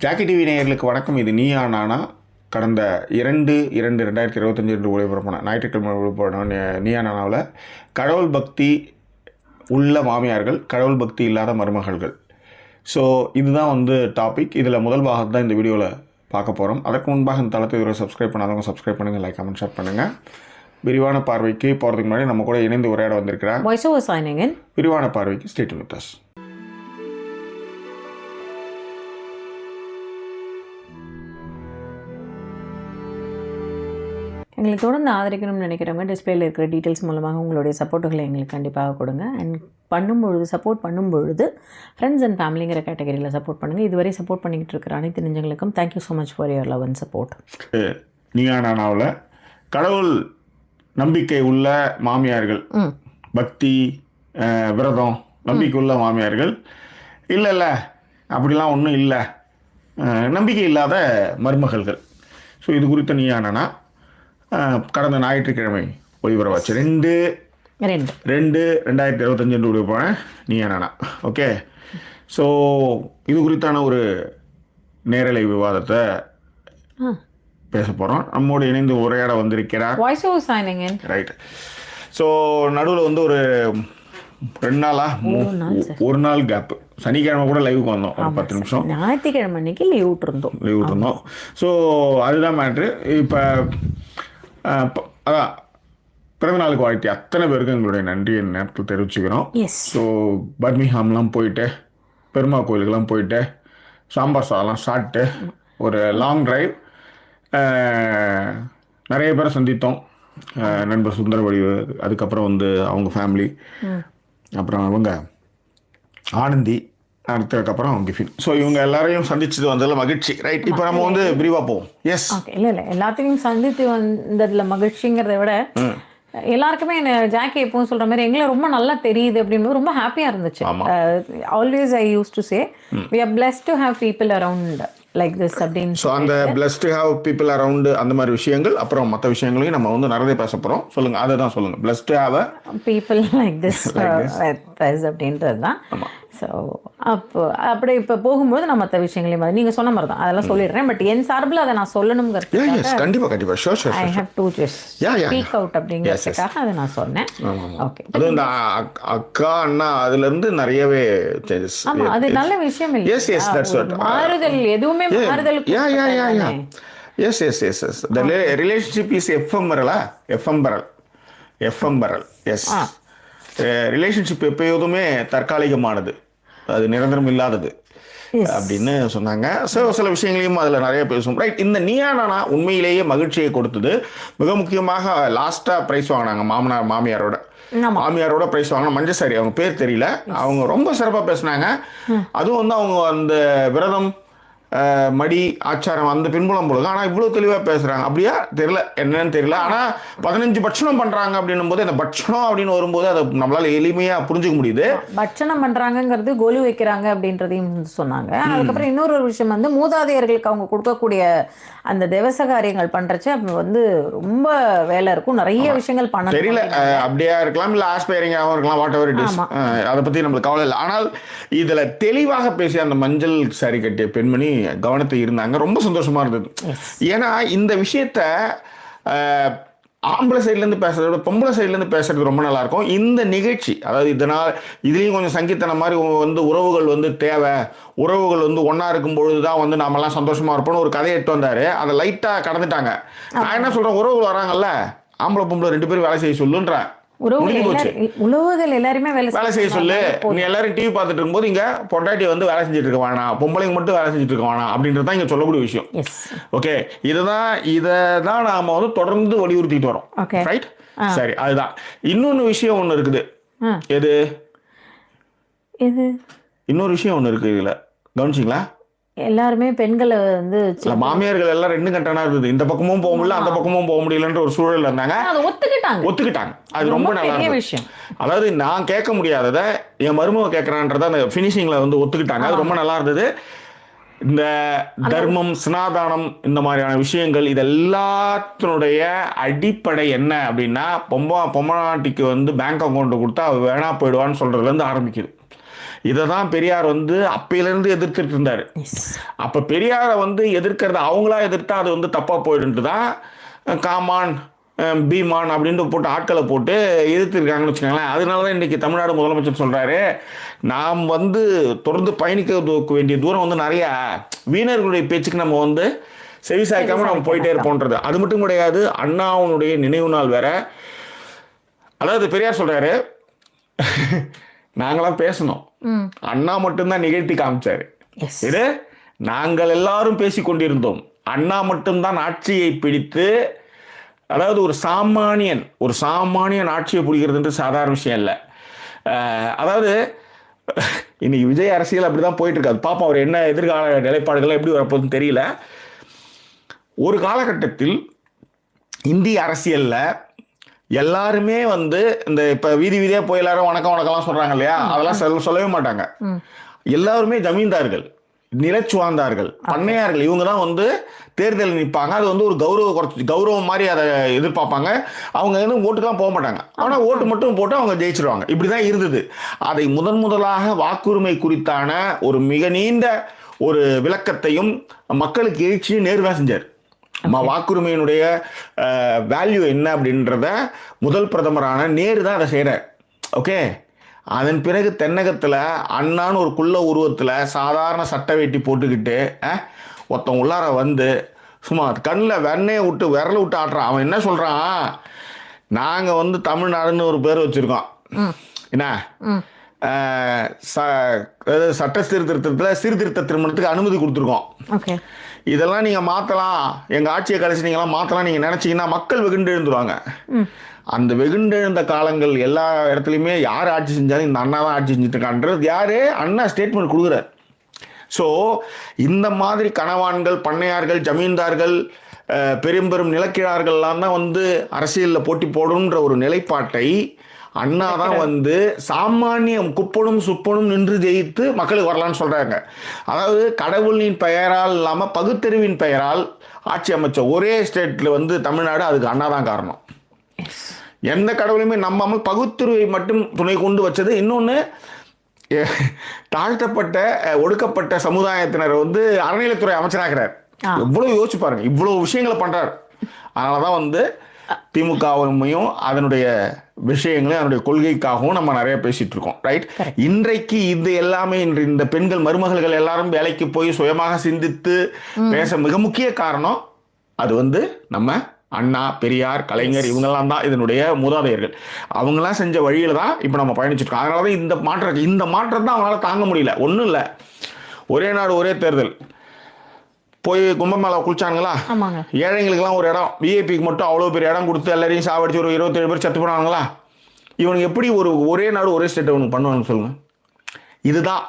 Jackie TV நேயர்களுக்கு வணக்கம். இது நீயா நானா கடந்த 2/2/2025 என்று ஒளிபரப்பான ஞாயிற்றுக்கிழமை ஒளிபரப்பான நீயா நானாவில் கடவுள் பக்தி உள்ள மாமியார்கள், கடவுள் பக்தி இல்லாத மருமகள்கள். ஸோ இதுதான் டாபிக். இதில் முதல் பாகம் தான் இந்த வீடியோவில் பார்க்க போகிறோம். அதற்கு முன்பாக இந்த தளத்தை இதுவரை சப்ஸ்கிரைப் பண்ணாதவங்க சப்ஸ்கிரைப் பண்ணுங்கள், லைக் கமெண்ட் ஷேர் பண்ணுங்கள். விரிவான பார்வைக்கு போகிறதுக்கு முன்னாடி நம்ம கூட இணைந்து உரையாட வந்திருக்கிறேன். விரிவான பார்வைக்கு ஸ்டே டியூன் வித் அஸ். எங்களை தொடர்ந்து ஆதரிக்கணும்னு நினைக்கிறவங்க டிஸ்பிளேல இருக்கிற டீட்டெயில்ஸ் மூலமாக உங்களுடைய சப்போர்ட்டுகளை எங்களுக்கு கண்டிப்பாக கொடுங்க. அண்ட் சப்போர்ட் பண்ணும்பொழுது ஃப்ரெண்ட்ஸ் அண்ட் ஃபேமிலிங்கிற கேட்டகரியில் சப்போர்ட் பண்ணுங்கள். இதுவரை சப்போர்ட் பண்ணிக்கிட்டு இருக்கிற அனைத்து நெஞ்சங்களுக்கும் thank you so much for your love and support. நீயா நானாவில் கடவுள் நம்பிக்கை உள்ள மாமியார்கள், பக்தி விரதம் நம்பிக்கை உள்ள மாமியார்கள், இல்லை அப்படிலாம் ஒன்றும் இல்லை, நம்பிக்கை இல்லாத மருமகள்கள். ஸோ இது குறித்த நீயா நானா கடந்த ஞாயிற்றுக்கிழமை ஒளிபரப்பாச்சு. 2/2/2025 என்று ஒளிபரப்பான நீயா நானா. ஓகே, ஸோ இது குறித்தான ஒரு நேரலை விவாதத்தை பேச போகிறோம். நம்மோடு இணைந்து உரையாட வந்திருக்கிறார். ரைட். ஸோ நடுவில் ஒரு 2 நாளா ஒரு நாள் கேப்பு, சனிக்கிழமை கூட லைவுக்கு வந்தோம் ஒரு 10 நிமிஷம். ஞாயிற்றுக்கிழமை அன்னைக்கு லீவ் விட்டுருந்தோம். ஸோ அதுதான் மேட்ரு. இப்போ அதான் பிறந்த நாளுக்கு வாழ்த்தி அத்தனை பேருக்கு எங்களுடைய நன்றியை நேரத்தில் தெரிவிச்சுக்கிறோம். ஸோ பர்மிங்ஹாம்லாம் போயிட்டு, பெருமா கோயிலுக்கெல்லாம் போயிட்டு, சாம்பார் சாதம்லாம் சாப்பிட்டு ஒரு லாங் டிரைவ், நிறைய பேரை சந்தித்தோம். நண்பர் சுந்தர வடிவு, அதுக்கப்புறம் அவங்க ஃபேமிலி, அப்புறம் அவங்க ஆனந்தி, அதுக்கப்புறம் கிஃபின். ஸோ இவங்க எல்லாரையும் சந்திச்சது வந்ததில் மகிழ்ச்சி. ரைட், இப்போ நம்ம விரிவாக போவோம். எஸ், இல்லை எல்லாத்தையும் சந்தித்து வந்ததில் மகிழ்ச்சிங்கிறத விட எல்லாருக்குமே ஜாக்கி எப்பவும் சொல்கிற மாதிரி எங்களை ரொம்ப நல்லா தெரியுது அப்படின்றது ரொம்ப ஹாப்பியாக இருந்துச்சு. Always I use to say we are blessed to have people around like this அப்படின்னு. ஸோ அந்த blessed to have people around அந்த மாதிரி விஷயங்கள், அப்புறம் மற்ற விஷயங்களையும் நம்ம நிறைய பேச போகிறோம். சொல்லுங்கள், அதை தான் சொல்லுங்கள். Blessed to have people like this அப்படின்றது தான். ஸோ அப்படி இப்போ போகும்போது நான் மற்ற விஷயங்களையும் நீங்கள் சொன்ன மாதிரி தான் அதெல்லாம் சொல்லிடுறேன். பட் என் சார்பில் அதை நான் சொல்லணுங்கிறது கண்டிப்பாக I have to just speak out அப்படிங்கிறதுக்காக அதை நான் சொன்னேன். ஓகே, அது இந்த அக்கா அண்ணா அதுலேருந்து நிறையவே சேஞ்சஸ். ஆமாம், அது நல்ல விஷயம் இல்லை. மாறுதல் எதுவுமே மாறுதல். The relationship is ephemeral. Yes, relationship எப்போதுமே தற்காலிகமானது, அது நிரந்தரம் இல்லாதது அப்படின்னு சொன்னாங்க. ஸோ சில விஷயங்களையும் அதில் நிறைய பேசுவோம். ரைட், இந்த நீயா நானா உண்மையிலேயே மகிழ்ச்சியை கொடுத்தது. மிக முக்கியமாக லாஸ்ட்டாக ப்ரைஸ் வாங்கினாங்க மாமியாரோட ப்ரைஸ் வாங்கின மஞ்சசாரி, அவங்க பேர் தெரியல, அவங்க ரொம்ப சிறப்பாக பேசினாங்க. அதுவும் அவங்க அந்த விரதம் மடி ஆச்சாரம் அந்த பின்புலம் போடுது. ஆனால் இவ்வளோ தெளிவாக பேசுகிறாங்க. அப்படியா தெரியல, என்னன்னு தெரியல. ஆனால் 15 பட்சணம் பண்ணுறாங்க அப்படின்னும் போது அந்த பட்சணம் அப்படின்னு வரும்போது அதை நம்மளால் எளிமையாக புரிஞ்சுக்க முடியுது. பட்சணம் பண்ணுறாங்கங்கிறது கோலி வைக்கிறாங்க அப்படின்றதையும் சொன்னாங்க. அதுக்கப்புறம் இன்னொரு விஷயம் மூதாதையர்களுக்கு அவங்க கொடுக்கக்கூடிய அந்த திவச காரியங்கள் பண்ணுறச்சு அப்போ ரொம்ப வேலை இருக்கும், நிறைய விஷயங்கள் பண்ண தெரியல. அப்படியா இருக்கலாம், இல்லை ஆஸ்பைரிங்காகவும் இருக்கலாம், வாட் எவர் இட் இஸ். அதை பற்றி நம்மளுக்கு கவலை இல்லை. ஆனால் இதில் தெளிவாக பேசிய அந்த மஞ்சள் சாரி கட்டிய பெண்மணி கவனத்தை இருந்தாங்க. ரொம்ப சந்தோஷமா இருந்தது. ஏன்னா இந்த விஷயத்த ஆம்பளை சைட்லேருந்து பேசுறத விட பொம்பளை சைட்லேருந்து பேசுறது ரொம்ப நல்லா இருக்கும். இந்த நிகழ்ச்சி, அதாவது இதுலேயும் கொஞ்சம் சங்கீத்தன மாதிரி உறவுகள் தேவை, உறவுகள் ஒன்றா இருக்கும் பொழுது தான் நாமெல்லாம் சந்தோஷமா இருப்போம்னு ஒரு கதையை எடுத்து வந்தாரு. அதை லைட்டாக கடந்துட்டாங்க. நான் என்ன சொல்கிறேன், உறவுகள் வராங்கல்ல, ஆம்பளை பொம்பளை 2 பேரும் வேலை செய்ய சொல்லுன்றேன். உறவுகள் எல்லாருமே வேலை செய்ய சொல்லு. நீ எல்லாரும் டிவி பார்த்துட்டு இருக்கும்போது இங்க பொண்டாட்டி வேலை செஞ்சுட்டு இருக்க வேணாம், பொம்பளைங்க மட்டும் வேலை செஞ்சுட்டு இருக்க வேணாம் அப்படின்றதான் இங்க சொல்லக்கூடிய விஷயம். ஓகே, இதைதான் நாம தொடர்ந்து வலியுறுத்திட்டு வரோம். ரைட், சரி. அதுதான் இன்னொன்னு விஷயம் ஒண்ணு இருக்குது. எது? இன்னொரு விஷயம் ஒண்ணு இருக்கு. இதுல கவனிச்சிங்களா? எல்லாருமே பெண்களை மாமியார்கள் எல்லாம் 2 கட்டணா இருந்தது. இந்த பக்கமும் போக முடியல, அந்த பக்கமும் போக முடியலன்ற ஒரு சூழல் இருந்தாங்க. ஒத்துக்கிட்டாங்க. அது ரொம்ப நல்லா விஷயம். அதாவது நான் கேட்க முடியாததை என் மருமக கேட்கறான்றத அந்த பினிஷிங்ல ஒத்துக்கிட்டாங்க. அது ரொம்ப நல்லா இருந்தது. இந்த தர்மம், சனாதானம், இந்த மாதிரியான விஷயங்கள் இது எல்லாத்தினுடைய அடிப்படை என்ன அப்படின்னா, பொம்மாட்டிக்கு பேங்க் அக்கௌண்ட் கொடுத்தா அவ வேணா போயிடுவான்னு சொல்றதுல இருந்து ஆரம்பிக்குது. இதை தான் பெரியார் வந்து அப்பையிலேருந்து எதிர்த்துட்டு இருந்தார். அப்போ பெரியாரை வந்து எதிர்க்கிறது அவங்களா எதிர்த்தா அது வந்து தப்பாக போயிடுன்ட்டு தான் காமான் பீமான் அப்படின்ட்டு போட்டு ஆட்களை போட்டு எதிர்த்துருக்காங்கன்னு வச்சுக்கோங்களேன். அதனால தான் இன்றைக்கி தமிழ்நாடு முதலமைச்சர் சொல்கிறாரு, நாம் வந்து தொடர்ந்து பயணிக்க வேண்டிய தூரம் வந்து நிறையா வீணர்களுடைய பேச்சுக்கு நம்ம வந்து செவிசாய்க்காமல் நம்ம போயிட்டே இருப்போன்றது. அது மட்டும் கிடையாது, அண்ணாவுடைய நினைவு நாள் வேற. அதாவது பெரியார் சொல்கிறாரு, நாங்களாம் பேசணும், அண்ணா மட்டும்தான் நிகழ்த்தி காமிச்சாரு. இது நாங்கள் எல்லாரும் பேசி கொண்டிருந்தோம், அண்ணா மட்டும்தான் ஆட்சியை பிடித்து, அதாவது ஒரு சாமானியன் ஆட்சியை பிடிக்கிறதுன்றது சாதாரண விஷயம் இல்லை. அதாவது இன்னைக்கு விஜய் அரசியல் அப்படிதான் போயிட்டு இருக்காது. பாப்பா அவர் என்ன எதிர்கால நிலைப்பாடுகள் எப்படி வரப்போகுதுன்னு தெரியல. ஒரு காலகட்டத்தில் இந்திய அரசியல்ல எல்லாருமே வந்து இந்த இப்ப வீதி வீதியா போய் எல்லாரும் வணக்கம் வணக்கம்லாம் சொல்றாங்க இல்லையா, அதெல்லாம் சொல்லவே மாட்டாங்க. எல்லாருமே ஜமீன்தார்கள், நிலச்சுவார்ந்தார்கள், பண்ணையார்கள், இவங்க தான் வந்து தேர்தலில் நிற்பாங்க. அது வந்து ஒரு கௌரவம் மாதிரி அதை எதிர்பார்ப்பாங்க. அவங்க வந்து ஓட்டுக்கெல்லாம் போக மாட்டாங்க, ஆனால் ஓட்டு மட்டும் போட்டு அவங்க ஜெயிச்சிருவாங்க. இப்படிதான் இருந்தது. அதை முதலாக வாக்குரிமை குறித்தான ஒரு மிக நீண்ட ஒரு விளக்கத்தையும் மக்களுக்கு எழுச்சி நேருதான் செஞ்சார். வாக்குரிமையினுடைய வேல்யூ என்ன அப்படின்றத முதல் பிரதமரான நேரு தான் அதை செய்கிறார். ஓகே, அதன் பிறகு தென்னகத்தில் அண்ணான்னு ஒரு குள்ள உருவத்தில் சாதாரண சட்டை வேட்டி போட்டுக்கிட்டு ஒருத்தன் உள்ளார வந்து சும்மா கண்ணில் விரலை விட்டு ஆட்டுறான். அவன் என்ன சொல்கிறான், நாங்கள் வந்து தமிழ்நாடுன்னு ஒரு பேர் வச்சுருக்கோம், என்ன சட்ட சீர்திருத்த திருமணத்துக்கு அனுமதி கொடுத்துருக்கோம், இதெல்லாம் நீங்கள் மாற்றலாம், எங்கள் ஆட்சியை கழிச்சு நீங்களாம் மாற்றலாம் நீங்கள் நினச்சிங்கன்னா மக்கள் வெகுண்டு எழுந்துருவாங்க. அந்த வெகுண்டெழுந்த காலங்கள் எல்லா இடத்துலையுமே யார் ஆட்சி செஞ்சாலும் இந்த அண்ணா தான் ஆட்சி செஞ்சுட்டு இருக்கான்றது யாரு அண்ணா ஸ்டேட்மெண்ட் கொடுக்குறார். ஸோ இந்த மாதிரி கணவான்கள், பண்ணையார்கள், ஜமீன்தார்கள், பெரும் நிலக்கிழார்கள்லாம் தான் வந்து அரசியலில் போட்டி போடணுன்ற ஒரு நிலைப்பாட்டை அண்ணா தான் வந்து சாமானியம் குப்பனும் சுப்பனும் நின்று ஜெயித்து மக்களுக்கு வரலான்னு சொல்கிறாங்க. அதாவது கடவுளின் பெயரால் இல்லாமல் பகுத்தறிவின் பெயரால் ஆட்சி அமைச்ச ஒரே ஸ்டேட்டில் வந்து தமிழ்நாடு, அதுக்கு அண்ணா தான் காரணம். எந்த கடவுளையுமே நம்பாமல் பகுத்தறிவை மட்டும் துணை கொண்டு வச்சது. இன்னொன்று, தாழ்த்தப்பட்ட ஒடுக்கப்பட்ட சமுதாயத்தினர் வந்து அறநிலைத்துறை அமைச்சராகிறார். எவ்வளவு யோசிச்சு பாருங்க, இவ்வளவு விஷயங்களை பண்றாரு. அதனாலதான் வந்து திமுகவையும் அதனுடைய விஷயங்களையும் அதனுடைய கொள்கைக்காகவும் நம்ம நிறைய பேசிட்டு இருக்கோம். ரைட், இன்றைக்கு இது எல்லாமே இந்த பெண்கள் மருமகள்கள் எல்லாரும் வேலைக்கு போய் சுயமாக சிந்தித்து பேச மிக முக்கிய காரணம் அது வந்து நம்ம அண்ணா, பெரியார், கலைஞர், இவங்கெல்லாம் தான் இதனுடைய மூதாதையர்கள். அவங்கெல்லாம் செஞ்ச வழியில தான் இப்போ நம்ம பயணிச்சிருக்கோம். அதனால தான் இந்த மாற்றம் தான் அவங்களால தாங்க முடியல. ஒன்றும் இல்லை, ஒரே நாடு ஒரே தேர்தல் போய் கும்பமேளா குளிச்சானுங்களா, ஏழைங்களுக்கெல்லாம் ஒரு இடம், விஐபிக்கு மட்டும் அவ்வளோ பெரிய இடம் கொடுத்து எல்லாரையும் சாவடிச்சு ஒரு 27 பேர் செத்து போனாங்களா. இவனுக்கு எப்படி ஒரே நாடு ஒரே ஸ்டேட் அவனுக்கு பண்ணுவாங்க சொல்லுங்க. இதுதான்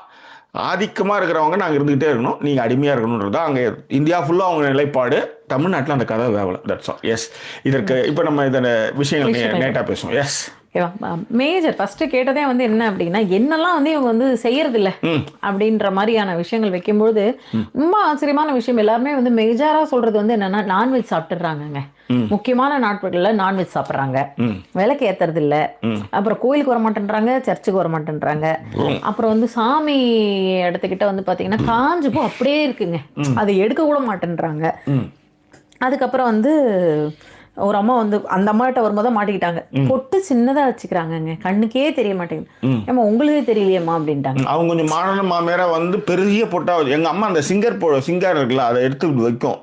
ஆதிக்கமாக இருக்கிறவங்க நாங்கள் இருந்துக்கிட்டே இருக்கணும், நீங்கள் அடிமையாக இருக்கணுன்றது தான் அங்கே இந்தியா ஃபுல்லாக அவங்க நிலைப்பாடு. தமிழ்நாட்டில் அந்த கதை வேவலை. That's all. எஸ், இதற்கு இப்போ நம்ம இதை விஷயங்கள் நேட்டாக பேசுவோம். எஸ், மேஜர் ஃபர்ஸ்ட் கேட்டதே வந்து என்ன அப்படின்னா, என்னெல்லாம் வந்து இவங்க வந்து செய்யறதில்ல அப்படின்ற மாதிரியான விஷயங்கள் வைக்கும்போது ரொம்ப ஆச்சரியமான விஷயம். எல்லாருமே வந்து மேஜரா சொல்றது வந்து என்னன்னா, நான்வெஜ் சாப்பிட்டுறாங்க, முக்கியமான நாட்களில் நான்வெஜ் சாப்பிட்றாங்க, விளக்கு ஏத்துறது இல்லை, அப்புறம் கோயிலுக்கு வர மாட்டேன்றாங்க, சர்ச்சுக்கு வர மாட்டேன்றாங்க, அப்புறம் வந்து சாமி இடத்துக்கிட்ட வந்து பாத்தீங்கன்னா காஞ்சு பூ அப்படியே இருக்குங்க, அதை எடுக்க கூட மாட்டேன்றாங்க. அதுக்கப்புறம் வந்து ஒரு அம்மா வந்து அந்த அம்மாட்ட வரும்போது மாட்டிக்கிட்டாங்க, பொட்டு சின்னதா வச்சுக்கிறாங்க, கண்ணுக்கே தெரிய மாட்டேங்குது, ஏமா உங்களுக்கே தெரியலையம்மா அப்படின்ட்டாங்க. அவங்க கொஞ்சம் மாடர்ன் மாமியாரா வந்து பெரிய பொட்டா, எங்க அம்மா அந்த சிங்கர் இருக்குல்ல அதை எடுத்து வைக்கும்,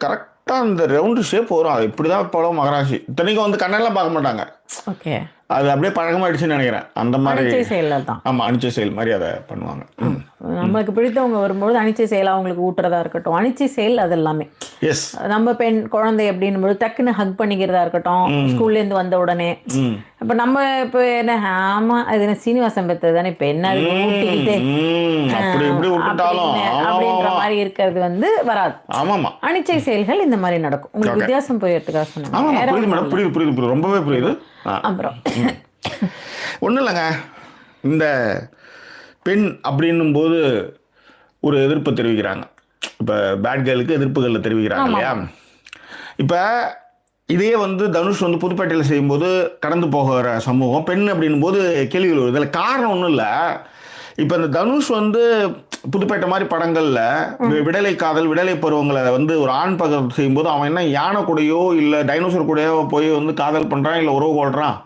கரெக்டா அந்த ரவுண்டு ஷேப் வரும். அது இப்படிதான் போல மகராசி. இத்தனைக்கும் வந்து கண்ணெல்லாம் பார்க்க மாட்டாங்க. ஓகே, அது அப்படியே பழக்கமாயிடுச்சுன்னு நினைக்கிறேன். அந்த மாதிரி செயல் தான். ஆமா, அனிச்சை செயல் மாதிரி அதை பண்ணுவாங்க. நம்மளுக்கு பிடித்தவங்க வரும்போது அனிச்சை செயல் அவங்களுக்கு ஊட்டுறதா இருக்கட்டும், அனிச்சை செயல் அது எல்லாமே. எஸ், நம்ம பெண் குழந்தை அப்படின்னும் போது டக்குன்னு ஹக் பண்ணிக்கிறதா இருக்கட்டும், ஸ்கூல்ல இருந்து வந்த உடனே. இப்ப நம்ம இப்ப என்ன, ஆமா அது என்ன சீனிவாசன் பெற்றது தானே, இப்ப என்ன அப்படின்ற மாதிரி இருக்கிறது வந்து வராது. அனிச்சை செயல்கள் இந்த மாதிரி நடக்கும். உங்களுக்கு வித்தியாசம் புரியறதுக்காக சொன்னாங்க. புரியுது, ரொம்பவே புரியுது. அப்புறம் ஒன்றும் இல்லைங்க, இந்த பெண் அப்படின்னும் போது ஒரு எதிர்ப்பு தெரிவிக்கிறாங்க. இப்போ பேட் கேர்ளுக்கு எதிர்ப்புகளில் தெரிவிக்கிறாங்க இல்லையா. இப்போ இதே வந்து தனுஷ் வந்து புதுப்பேட்டையில் செய்யும்போது கடந்து போகிற சமூகம் பெண் அப்படின்னும் போது கேள்விகள் வருது. இதில் காரணம் ஒன்றும் இல்லை. இப்போ இந்த தனுஷ் வந்து புதுப்பேட்டை மாதிரி படங்களில் விடலை காதல் விடலை பருவங்களை வந்து ஒரு ஆண் பக்கம் செய்யும்போது அவன் என்ன யானை கூடயோ இல்லை டைனோசர் கூடயோ போய் வந்து காதல் பண்ணுறான், இல்லை உறவு கொள்கிறான்,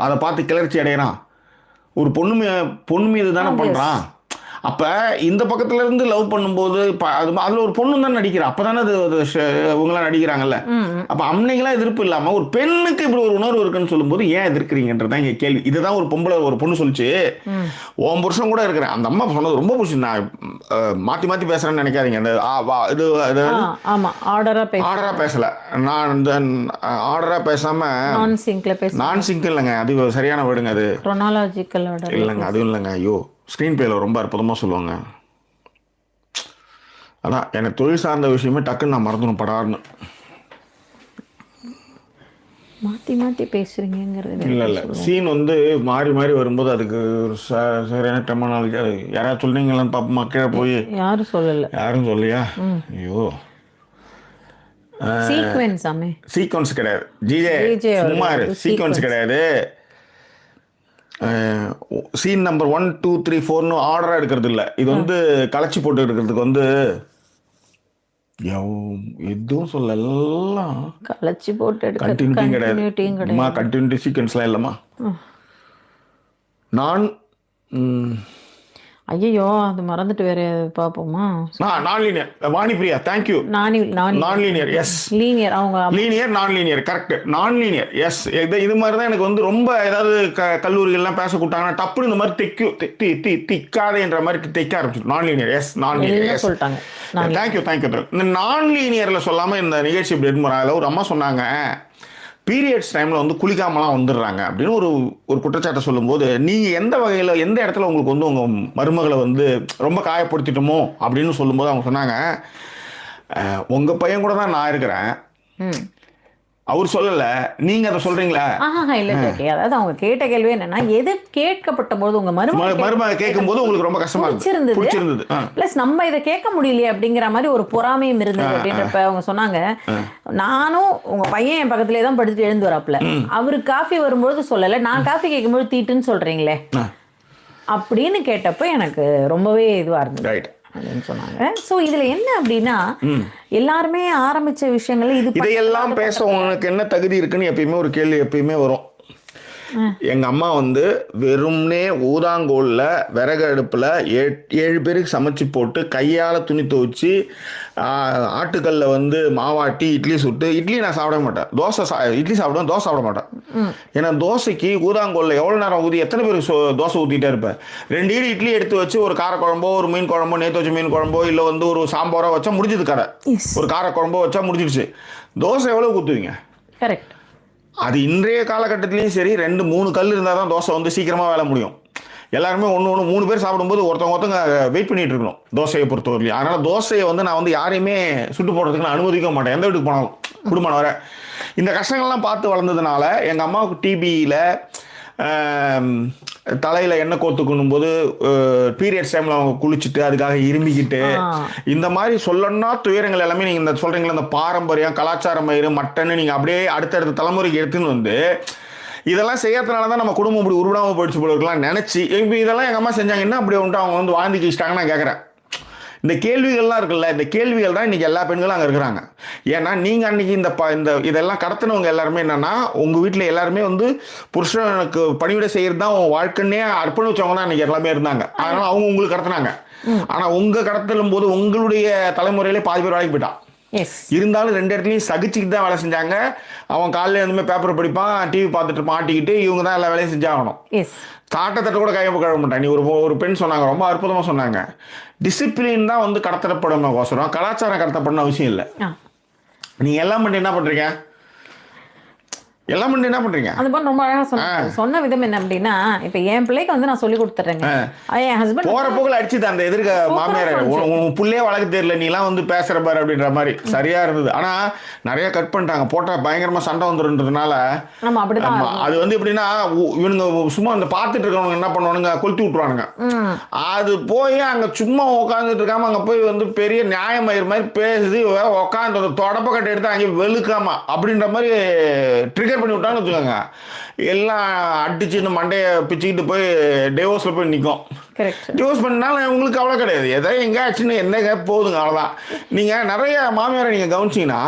அதை பார்த்து கிளர்ச்சி அடைகிறான். ஒரு பொண்ணு மீது தானே பண்ணுறான். அப்போ இந்த பக்கத்துல இருந்து லவ் பண்ணும்போது அதில் ஒரு பொண்ணு தான் நடிக்கிறா. அப்போ தானே அது இவங்களாம் நடிக்கிறாங்கல்ல. அப்போ அன்னைக்கெல்லாம் எதிர்ப்பு இல்லாமல் ஒரு பெண்ணுக்கு இப்படி ஒரு உணர்வு இருக்குன்னு சொல்லும்போது ஏன் எதிர்க்கிறீங்கன்றதான் இங்கே கேள்வி. இதுதான் ஒரு பொண்ணு சொல்லிச்சு, ஓம் புருஷன் கூட இருக்கிறேன். அந்த அம்மா சொன்னது ரொம்ப பிடிச்சி. நான் மாற்றி பேசுகிறேன்னு நினைக்காதீங்க. அந்த ஆர்டராக பேசலை. நான் இந்த ஆர்டராக பேசாமல் நான் சிங்கிள் இல்லைங்க, அது சரியான வேர்டுங்க. அது இல்லைங்க, அதுவும் இல்லைங்க. ஐயோ, ஸ்க்ரீன் பிளேயில் ரொம்ப அற்புதமாக சொல்லுவாங்க. அதான் எனக்கு தொழில் சார்ந்த விஷயமே டக்குன்னு நான் மறந்துடும் படார்னு. மாற்றி பேசுகிறீங்கிறது இல்லை சீன் வந்து மாறி வரும்போது அதுக்கு ஒரு சரியான டெர்மினாலஜி. யாராவது சொல்றீங்களான்னு பார்ப்போமா? கீழே போய் யாரும் சொல்லலையா? ஐயோ, சீக்வன்ஸ் கிடையாது. ஜிஜே சும்மா சீக்வன்ஸ் கிடையாது. சீன் நம்பர் 1 2 3 4ன்னு ஆர்டராக எடுக்கிறது இல்லை. இது வந்து களைச்சி போட்டு எடுக்கிறதுக்கு வந்து எதுவும் சொல்லலாம். களைச்சி போட்டு கண்டினியூட்டியும் கிடையாது. கண்டினியூட்டி சீக்வன்ஸ்லாம் இல்லைம்மா. நான் ஐயோ, அது மறந்துட்டு வேற பார்ப்போமா? நான் லீனியர். வாணிப்பிரியா, தேங்க்யூ. நான் லீனியர். Yes, linear. அவங்க லீனியர், நான் லீனியர். கரெக்ட், நான் லீனியர். எஸ், இது மாதிரி தான் எனக்கு வந்து ரொம்ப ஏதாவது கல்லூரிகள்லாம் பேச கூட்டாங்கன்னா டப்புன்னு இந்த மாதிரி திக்காதேன்ற மாதிரி தைக்க ஆரம்பிச்சு. நான் லீனியர். எஸ், நான் லீனியர் சொல்லிட்டாங்க. தேங்க்யூ. இந்த நான் லீனியரில் சொல்லாமல் இந்த நிகழ்ச்சி இப்படி எடுத்து ஒரு அம்மா சொன்னாங்க, பீரியட்ஸ் டைமில் வந்து குளிக்காமலாம் வந்துடுறாங்க அப்படின்னு ஒரு குற்றச்சாட்டை சொல்லும்போது, நீங்கள் எந்த வகையில் எந்த இடத்துல உங்களுக்கு வந்து உங்கள் மருமகளை வந்து ரொம்ப காயப்படுத்திட்டோமோ அப்படின்னு சொல்லும்போது அவங்க சொன்னாங்க, உங்கள் பையன் கூட தான் நான் இருக்கிறேன், அவர் சொல்லலை, நீங்கள் அதை சொல்கிறீங்களா? இல்லை, அதாவது அவங்க கேட்ட கேள்வி என்னன்னா, எது கேட்கப்பட்ட போது உங்கள் மருமக கேட்கும்போது உங்களுக்கு ரொம்ப கஷ்டமா பிடிச்சிருந்தது, ப்ளஸ் நம்ம இதை கேட்க முடியலையே அப்படிங்கிற மாதிரி ஒரு பொறாமையும் இருந்தது அப்படின்றப்ப அவங்க சொன்னாங்க, நானும் உங்கள் பையன் என் பக்கத்துலேயே தான் படுத்துட்டு எழுந்து வராப்புல, அவருக்கு காஃபி வரும்போது சொல்லலை, நான் காஃபி கேட்கும்போது தீட்டுன்னு சொல்கிறீங்களே அப்படின்னு கேட்டப்போ எனக்கு ரொம்பவே இதுவாக இருந்தது அப்படின்னு சொன்னாங்க. ஸோ இதில் என்ன அப்படின்னா, எல்லாருமே ஆரம்பித்த விஷயங்கள் இதையெல்லாம் பேச உங்களுக்கு என்ன தகுதி இருக்குன்னு எப்பயுமே ஒரு கேள்வி எப்பயுமே வரும். எங்கள் அம்மா வந்து வெறும்னே ஊதாங்கோலில் விறகு அடுப்பில் 7 பேருக்கு சமைச்சு போட்டு கையால் துணி துவச்சி ஆட்டுக்கல்ல வந்து மாவாட்டி இட்லி சுட்டு, இட்லி நான் சாப்பிட மாட்டேன், இட்லி சாப்பிடுவேன், தோசை சாப்பிட மாட்டேன். ஏன்னா தோசைக்கு ஊதாங்கோலில் எவ்வளோ நேரம் ஊற்றி எத்தனை பேருக்கு தோசை ஊற்றிட்டே இருப்பேன். 2 இட்லி எடுத்து வச்சு ஒரு காரக்குழம்போ ஒரு மீன் குழம்போ நேற்று வச்ச மீன் குழம்போ இல்லை வந்து ஒரு சாம்பாரோ வச்சா முடிஞ்சது கடை. ஒரு காரக்குழம்போ வச்சா முடிஞ்சிடுச்சு. தோசை எவ்வளோ ஊற்றுவீங்க? கரெக்ட். அது இன்றைய காலகட்டத்திலையும் சரி, 2-3 கல் இருந்தால் தான் தோசை வந்து சீக்கிரமாக வேலை முடியும். எல்லாருமே 3 பேர் சாப்பிடும்போது ஒருத்தவங்க வெயிட் பண்ணிட்டு இருக்கணும் தோசையை பொறுத்தவரையிலையும். அதனால் தோசையை வந்து நான் வந்து யாரையுமே சுட்டு போடுறதுக்கு நான் அனுமதிக்க மாட்டேன், எந்த வீட்டுக்கு போனாலும் குடும்பம் வர. இந்த கஷ்டங்கள்லாம் பார்த்து வளர்ந்ததுனால எங்கள் அம்மாவுக்கு டிபியில் தலையில் எண்ணெய் கோத்துக்கணும் போது பீரியட்ஸ் டைமில் அவங்க குளிச்சுட்டு அதுக்காக இரும்பிக்கிட்டு இந்த மாதிரி சொல்லணும்னா துயரங்கள் எல்லாமே நீங்கள் இந்த சொல்கிறீங்களா, இந்த பாரம்பரியம் கலாச்சாரம் மயிறு மட்டன்னு நீங்கள் அப்படியே அடுத்தடுத்த தலைமுறைக்கு எடுத்துன்னு வந்து இதெல்லாம் செய்யறதுனால தான் நம்ம குடும்பம் இப்படி உருவிடாமல் போயிடுச்சு போல இருக்கலாம் நினச்சி இப்போ இதெல்லாம் எங்கள் அம்மா செஞ்சாங்கன்னா அப்படி வந்துட்டு அவங்க வந்து வாழ்ந்துக்கு இஷ்டாங்க. நான் கேட்குறேன், இந்த கேள்விகள்லாம் இருக்குல்ல, இந்த கேள்விகள் தான் இன்றைக்கி எல்லா பெண்களும் அங்கே இருக்கிறாங்க. ஏன்னா நீங்கள் அன்றைக்கி இந்த இதெல்லாம் கடத்தினவங்க எல்லாருமே என்னென்னா, உங்கள் வீட்டில் எல்லாருமே வந்து புருஷனுக்கு பணிவிடை செய்கிறது தான் உங்கள் வாழ்க்கைன்னே அர்ப்பணிச்சவங்க தான் இன்றைக்கி எல்லாமே இருந்தாங்க. அதனால் அவங்க உங்களுக்கு கடத்தினாங்க. ஆனால் உங்கள் கடத்தலும் போது உங்களுடைய தலைமுறையிலே பாதி பேர் வேலைக்கு போயிட்டான். இருந்தாலும் 2 இடத்துலையும் சகிச்சுக்கிட்டு தான் வேலை செஞ்சாங்க. அவன் காலையில் எதுவுமே பேப்பர் படிப்பான், டிவி பார்த்துட்டு மாட்டிக்கிட்டு இவங்க தான் எல்லா வேலையும் செஞ்சாகணும். காட்டத்தட்ட கூட கையை கழுவ மாட்டான். நீ ஒரு பெண் சொன்னாங்க, ரொம்ப அற்புதமாக சொன்னாங்க, டிசிப்ளின் தான் வந்து கடத்தப்படணும் கோசரம், கலாச்சாரம் கடத்தப்படணும் அவசியம் இல்லை. நீங்கள் எல்லாம் பண்ணி என்ன பண்ணுறீங்க? எல்லாம் பண்ணி என்ன பண்றீங்க? அந்த பொண்ணு ரொம்ப அழகா சொன்ன விதம் என்ன அப்படின்னா, இப்ப என் பிள்ளைக்கு வந்து நான் சொல்லி கொடுத்துறேங்க, என் ஹஸ்பண்ட் போற போக்குல அடிச்சுது அந்த எதிர்க்க மாமியார், உன் புள்ளையே வளர்க்க தெரியல, நீ எல்லாம் வந்து பேசுற பாரு அப்படின்ற மாதிரி சரியா இருந்தது. ஆனா நிறைய கட் பண்ணிட்டாங்க, போட்டா பயங்கரமா சண்டை வந்துருன்றதுனால. ஆமா அப்படிதான். அது வந்து எப்படின்னா இவனுங்க சும்மா அந்த பார்த்துட்டு இருக்கவங்க என்ன பண்ணுவானுங்க, கொளுத்தி விட்டுருவானுங்க. அது போய் அங்க சும்மா உட்காந்துட்டு இருக்காம அங்க போய் வந்து பெரிய நியாயமயிர் மாதிரி பேசி உட்காந்து தொடப்ப கட்டை எடுத்து அங்கே வெளுக்காம அப்படின்ற மாதிரி ட்ரிகர் பண்ணி விட்டான்னு வச்சுக்கோங்க, எல்லாம் அடிச்சு இந்த மண்டையை பிச்சுக்கிட்டு போய் டிவோர்ஸ்ல போய் நிற்கும். டிவோர்ஸ் பண்ணாலும் உங்களுக்கு அவ்வளோ கிடையாது, எதாவது எங்கே ஆச்சுன்னு என்னங்க போதுங்க, அவ்வளோதான். நீங்கள் நிறைய மாமியாரை நீங்கள் கவனிச்சிங்கன்னா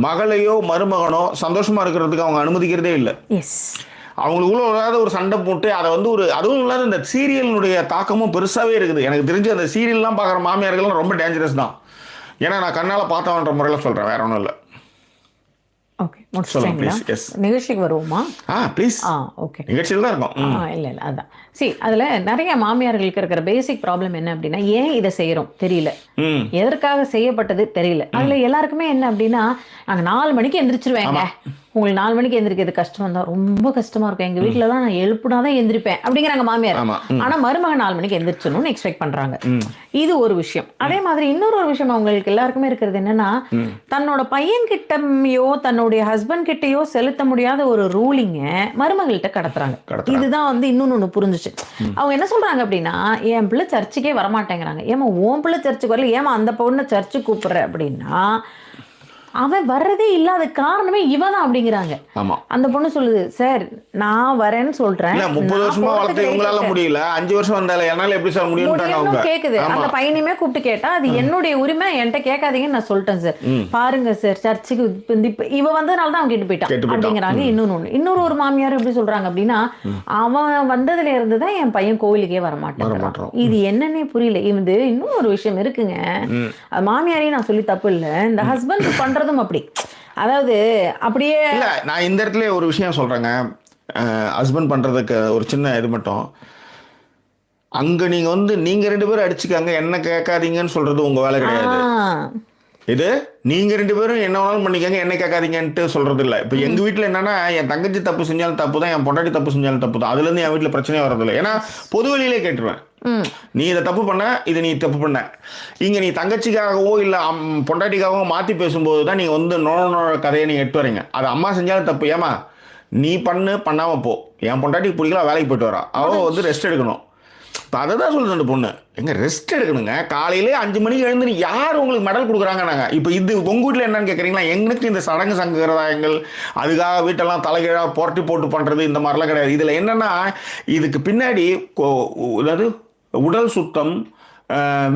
மகளையோ மருமகனோ சந்தோஷமா இருக்கிறதுக்கு அவங்க அனுமதிக்கிறதே இல்லை. அவங்களுக்குள்ள ஏதாவது ஒரு சண்டை போட்டு அதை வந்து ஒரு, அதுவும் இல்லாத இந்த சீரியலினுடைய தாக்கமும் பெருசாகவே இருக்குது. எனக்கு தெரிஞ்சு அந்த சீரியல்லாம் பார்க்குற மாமியார்கள்லாம் ரொம்ப டேஞ்சரஸ் தான். ஏன்னா நான் கண்ணால் பார்த்தவன்ற முறையில் சொல்கிறேன், வேற ஒன்றும் இல்லை. ஓகே, முடிச்சிட்டீங்களா? நிகழ்ச்சிக்கு வருவோமா? ப்ளீஸ். ஓகே, நிகழ்ச்சியில் தான் இருக்கும். இல்லை அதான். அதில் நிறைய மாமியார்களுக்கு இருக்கிற பேசிக் ப்ராப்ளம் என்ன அப்படின்னா, ஏன் இதை செய்கிறோம் தெரியல, எதற்காக செய்யப்பட்டது தெரியல. அதில் எல்லாருக்குமே என்ன அப்படின்னா, நாங்கள் 4 மணிக்கு எந்திரிச்சிருவேங்க, உங்களுக்கு 4 மணிக்கு எந்திரிக்கிறது கஷ்டம் தான், ரொம்ப கஷ்டமா இருக்கும், எங்கள் வீட்டிலலாம் நான் எழுப்புனாதான் எந்திரிப்பேன் அப்படிங்கிறாங்க மாமியார். ஆனால் மருமகன் 4 மணிக்கு எந்திரிச்சணும்னு எக்ஸ்பெக்ட் பண்ணுறாங்க. இது ஒரு விஷயம். அதே மாதிரி இன்னொரு விஷயம் அவங்களுக்கு எல்லாருக்குமே இருக்கிறது என்னன்னா, தன்னோட பையன்கிட்டயோ தன்னுடைய ஹஸ்பண்ட் கிட்டயோ செலுத்த முடியாத ஒரு ரூலிங்க மருமகள்கிட்ட கடத்துறாங்க. இதுதான் வந்து இன்னொன்னு புரிஞ்சுச்சு. அவங்க என்ன சொல்றாங்க அப்படின்னா, என் பிள்ளை சர்ச்சுக்கே வரமாட்டேங்கிறாங்க. ஏமா உன் பிள்ளை சர்ச்சுக்கு வரல, ஏமா அந்த பொண்ணை சர்ச்சுக்கு கூப்பிடுற அப்படின்னா, அவன் வர்றதே இல்லாத காரணமே இவதான் அப்படிங்கிறாங்க. அந்த பொண்ணு சொல்லுது, சார் நான் வரேன்னு சொல்றேன், 30 வருஷமா வளர்த்து இவங்களால முடியல, 5 வருஷம் வந்தால என்னால எப்படி சார் முடியும் கேக்குது. அந்த பையனுமே கூப்பிட்டு கேட்டா, அது என்னுடைய உரிமை, என்கிட்ட கேட்காதீங்கன்னு நான் சொல்லிட்டேன் சார். பாருங்க சார், சர்ச்சுக்கு இவ வந்ததுனால தான் அவன் கேட்டு போயிட்டான் அப்படிங்கிறாங்க. இன்னொரு ஒரு மாமியார் எப்படி சொல்றாங்க அப்படின்னா, அவன் வந்ததுல இருந்துதான் என் பையன் கோவிலுக்கே வரமாட்டேன். இது என்னன்னே புரியல. இது இன்னும் ஒரு விஷயம் இருக்குங்க, மாமியாரையும் நான் சொல்லி தப்பு இல்லை, இந்த ஹஸ்பண்ட் பண்ற அப்படி. அதாவது அப்படியே இல்ல, நான் இந்த இடத்துல ஒரு விஷயம் சொல்றேங்க, ஹஸ்பண்ட் பண்றதுக்கு ஒரு சின்ன இது மட்டும். அங்க நீங்க வந்து நீங்க 2 பேரும் அடிச்சுக்காங்க, என்ன கேட்காதீங்கன்னு சொல்றது உங்க வேலை கிடையாது. இது நீங்க 2 பேரும் என்ன வேணாலும் பண்ணிக்கங்க, என்ன கேட்காதீங்கன்ட்டு சொல்றது இல்லை. இப்போ எங்க வீட்டில் என்னன்னா, என் தங்கச்சி தப்பு செஞ்சாலும் தப்பு தான், என் பொண்டாட்டி தப்பு செஞ்சாலும் தப்பு தான். அதுல இருந்து என் வீட்டில் பிரச்சனையே வரதில்லை. ஏன்னா பொது வழியிலே கேட்டுருவேன், நீ இதை தப்பு பண்ண, இதை நீ தப்பு பண்ண. இங்க நீ தங்கச்சிக்காகவோ இல்ல பொண்டாட்டிக்காகவோ மாத்தி பேசும்போது தான் நீங்க வந்து நோழ கதையை நீங்க எட்டு வரீங்க. அது அம்மா செஞ்சாலும் தப்பு, ஏமா நீ பண்ணாம போ, என் பொண்டாட்டிக்கு பிடிக்கல, வேலைக்கு போயிட்டு வரா, அவ வந்து ரெஸ்ட் எடுக்கணும். இப்போ அதை தான் சொல்லுது அந்த பொண்ணு, எங்க ரெஸ்ட் எடுக்கணுங்க, காலையிலே 5 மணிக்கு எழுந்து யார் உங்களுக்கு மெடல் கொடுக்குறாங்க? நாங்கள் இப்போ இது உங்கள் வீட்டில் என்னன்னு கேட்குறீங்களா? எங்களுக்கு இந்த சடங்கு சங்கரதாயங்கள் அதுக்காக வீட்டெல்லாம் தலைகீழாக புரட்டி போட்டு பண்ணுறது இந்த மாதிரிலாம் கிடையாது. இதில் என்னென்னா, இதுக்கு பின்னாடி அதாவது உடல் சுத்தம்,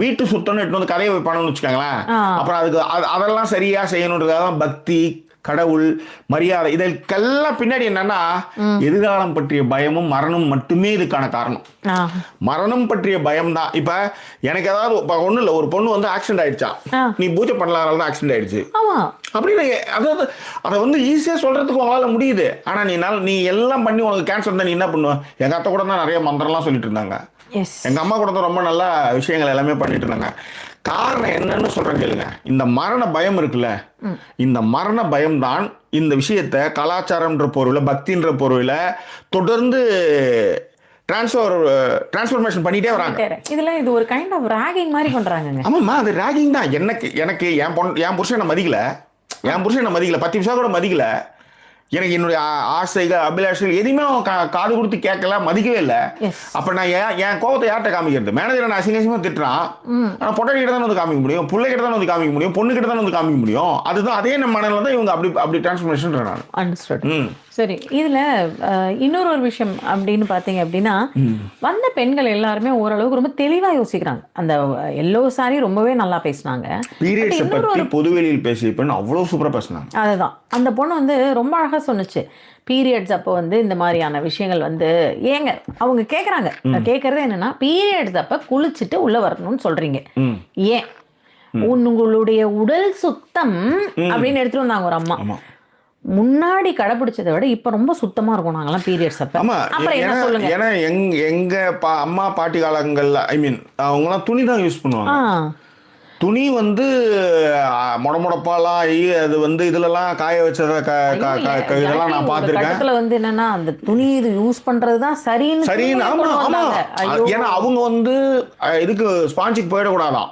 வீட்டு சுத்தம்னு எடுத்து வந்து கதையை வைப்பானு வச்சுக்கோங்களேன். அப்புறம் அதுக்கு அதெல்லாம் சரியாக செய்யணுன்றதுக்காக தான் பக்தி, கடவுள், மரியாதை, இதற்கெல்லாம் பின்னாடி என்னன்னா எதிர்காலம் பற்றிய பயமும் மரணம் மட்டுமே இதுக்கான காரணம். மரணம் பற்றிய பயம் தான். இப்ப எனக்கு ஏதாவது ஒண்ணு இல்லை, ஒரு பொண்ணு வந்து ஆக்சிடென்ட் ஆயிடுச்சான், நீ பூஜை பண்ணலாம்னால தான் ஆக்சிடென்ட் ஆயிடுச்சு அப்படின்னு. அதாவது அதை வந்து ஈஸியா சொல்றதுக்கு உங்களால முடியுது. ஆனா நீ எல்லாம் பண்ணி உனக்கு கேன்சர் தான், நீ என்ன பண்ணுவ? எங்க அத்தை கூட தான் நிறைய மந்திரம்லாம் சொல்லிட்டு இருந்தாங்க, எங்க அம்மா கூட தான் ரொம்ப நல்ல விஷயங்கள் எல்லாமே பண்ணிட்டு இருந்தாங்க. காரணம் என்னன்னு சொல்றேன் கேளுங்க, இந்த மரண பயம் இருக்குல்ல, இந்த மரண பயம் தான் இந்த விஷயத்தை கலாச்சாரம்ன்ற பொருள், பக்தின்ற பொருள் தொடர்ந்து டிரான்ஸ்ஃபர்மேஷன் பண்ணிட்டே வராங்க. இது ஒரு கைண்ட் ஆஃப் ராகிங் மாதிரி பண்றாங்க. ஆமாம்மா, அது ராகிங் தான். எனக்கு என் புருஷனை மதிக்கல, 10 நிமிஷம் கூட மதிக்கல. எனக்கு என்னுடைய ஆசைகள், அபிலாஷைகள் எதுவுமே காது கொடுத்து கேட்கல, மதிக்கவே இல்லை. அப்ப நான் என் கோபத்தை யார்கிட்ட காமிக்கிறது? மேனேஜரை நான் அசிங்கமா திட்டுறான், ஆனா பொட்டை கிட்ட தான் வந்து காமிக்க முடியும், பிள்ளை கிட்ட தான் வந்து காமிக்க முடியும், பொண்ணு கிட்ட தான் வந்து காமிக்க முடியும். அதுதான் அதே நம்ம மனநிலை தான் இவங்க அப்படி டிரான்ஸ்ஃபர்மேஷன். நான் அண்டர்ஸ்டுட். சரி, இதுல இன்னொரு ஒரு விஷயம் அப்படின்னு பாத்தீங்க அப்படின்னா, வந்த பெண்கள் எல்லாருமே ஓரளவுக்கு ரொம்ப தெளிவா யோசிக்கிறாங்க. அந்த எல்லோ சாரி ரொம்பவே நல்லா பேசினாங்க, பீரியட்ஸ் பத்தி பொதுவெளியில் பேசிய பெண் அவ்வளவு சூப்பரா பேசினாங்க. அதுதான் அந்த பொண்ணு வந்து ரொம்ப அழகா சொன்னுச்சு. பீரியட்ஸ் அப்போ வந்து இந்த மாதிரியான விஷயங்கள் வந்து ஏங்க அவங்க கேட்குறாங்க, கேட்கறது என்னன்னா, பீரியட்ஸ் அப்போ குளிச்சுட்டு உள்ள வரணும்னு சொல்றீங்க, ஏன் உங்களுடைய உடல் சுத்தம் அப்படின்னு எடுத்துட்டு வந்தாங்க ஒரு அம்மா. முன்னாடி கடைபிடிச்சதை விட இப்ப ரொம்ப சுத்தமா இருக்கும் நாங்கெல்லாம் பீரியட்ஸ் அப்ப. அப்புறம் என்ன சொல்லுங்க, ஏன்னா எங்க அம்மா பாட்டி காலங்கள்ல அவங்கலாம் துணி தான் யூஸ் பண்ணுவாங்க. துணி வந்து முடமுடப்பாலாம் ஆகி அது வந்து இதுலலாம் காய வச்சத இதெல்லாம் நான் பார்த்துருக்கேன். கட்டத்துல வந்து என்னன்னா அந்த துணி இது யூஸ் பண்றதுதான் சரின்னு சரின்னு. ஆமா ஆமா. ஏன்னா அவங்க வந்து இதுக்கு ஸ்பாஞ்சுக்கு போயிடக்கூடாதான்.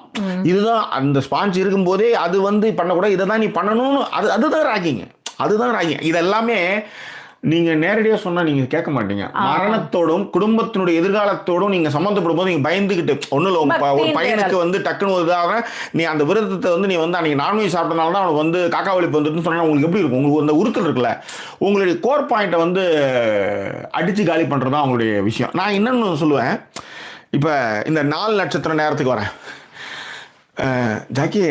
இதுதான் அந்த ஸ்பாஞ்ச் இருக்கும்போதே அது வந்து பண்ணக்கூடாது, இதை தான் நீ பண்ணணும்னு. அதுதான் ராக்கிங்க, அதுதான் ராக்கிங். இது எல்லாமே நீங்க நேரடியா சொன்னா நீங்க கேட்க மாட்டீங்க. மரணத்தோடும் குடும்பத்தினுடைய எதிர்காலத்தோடும் நீங்க சம்மந்தப்படும் போது நீங்க பயந்துகிட்டு ஒன்றும் இல்லை. ஒரு பையனுக்கு வந்து டக்குன்னு இதாக நீ அந்த விரதத்தை வந்து நீ வந்து அன்னைக்கு நான்வெஜ் சாப்பிட்டனால தான் அவனுக்கு வந்து காக்கா வலிப்பு வந்துட்டுன்னு சொன்னா உங்களுக்கு எப்படி இருக்கும்? உங்களுக்கு அந்த உறுத்தல் இருக்குல்ல, உங்களுடைய கோர் பாயிண்ட்டை வந்து அடிச்சு காலி பண்றது தான் அவங்களுடைய விஷயம். நான் என்னன்னு சொல்லுவேன், இப்போ இந்த 4 நட்சத்திர நேரத்துக்கு வரேன். ஜாக்கி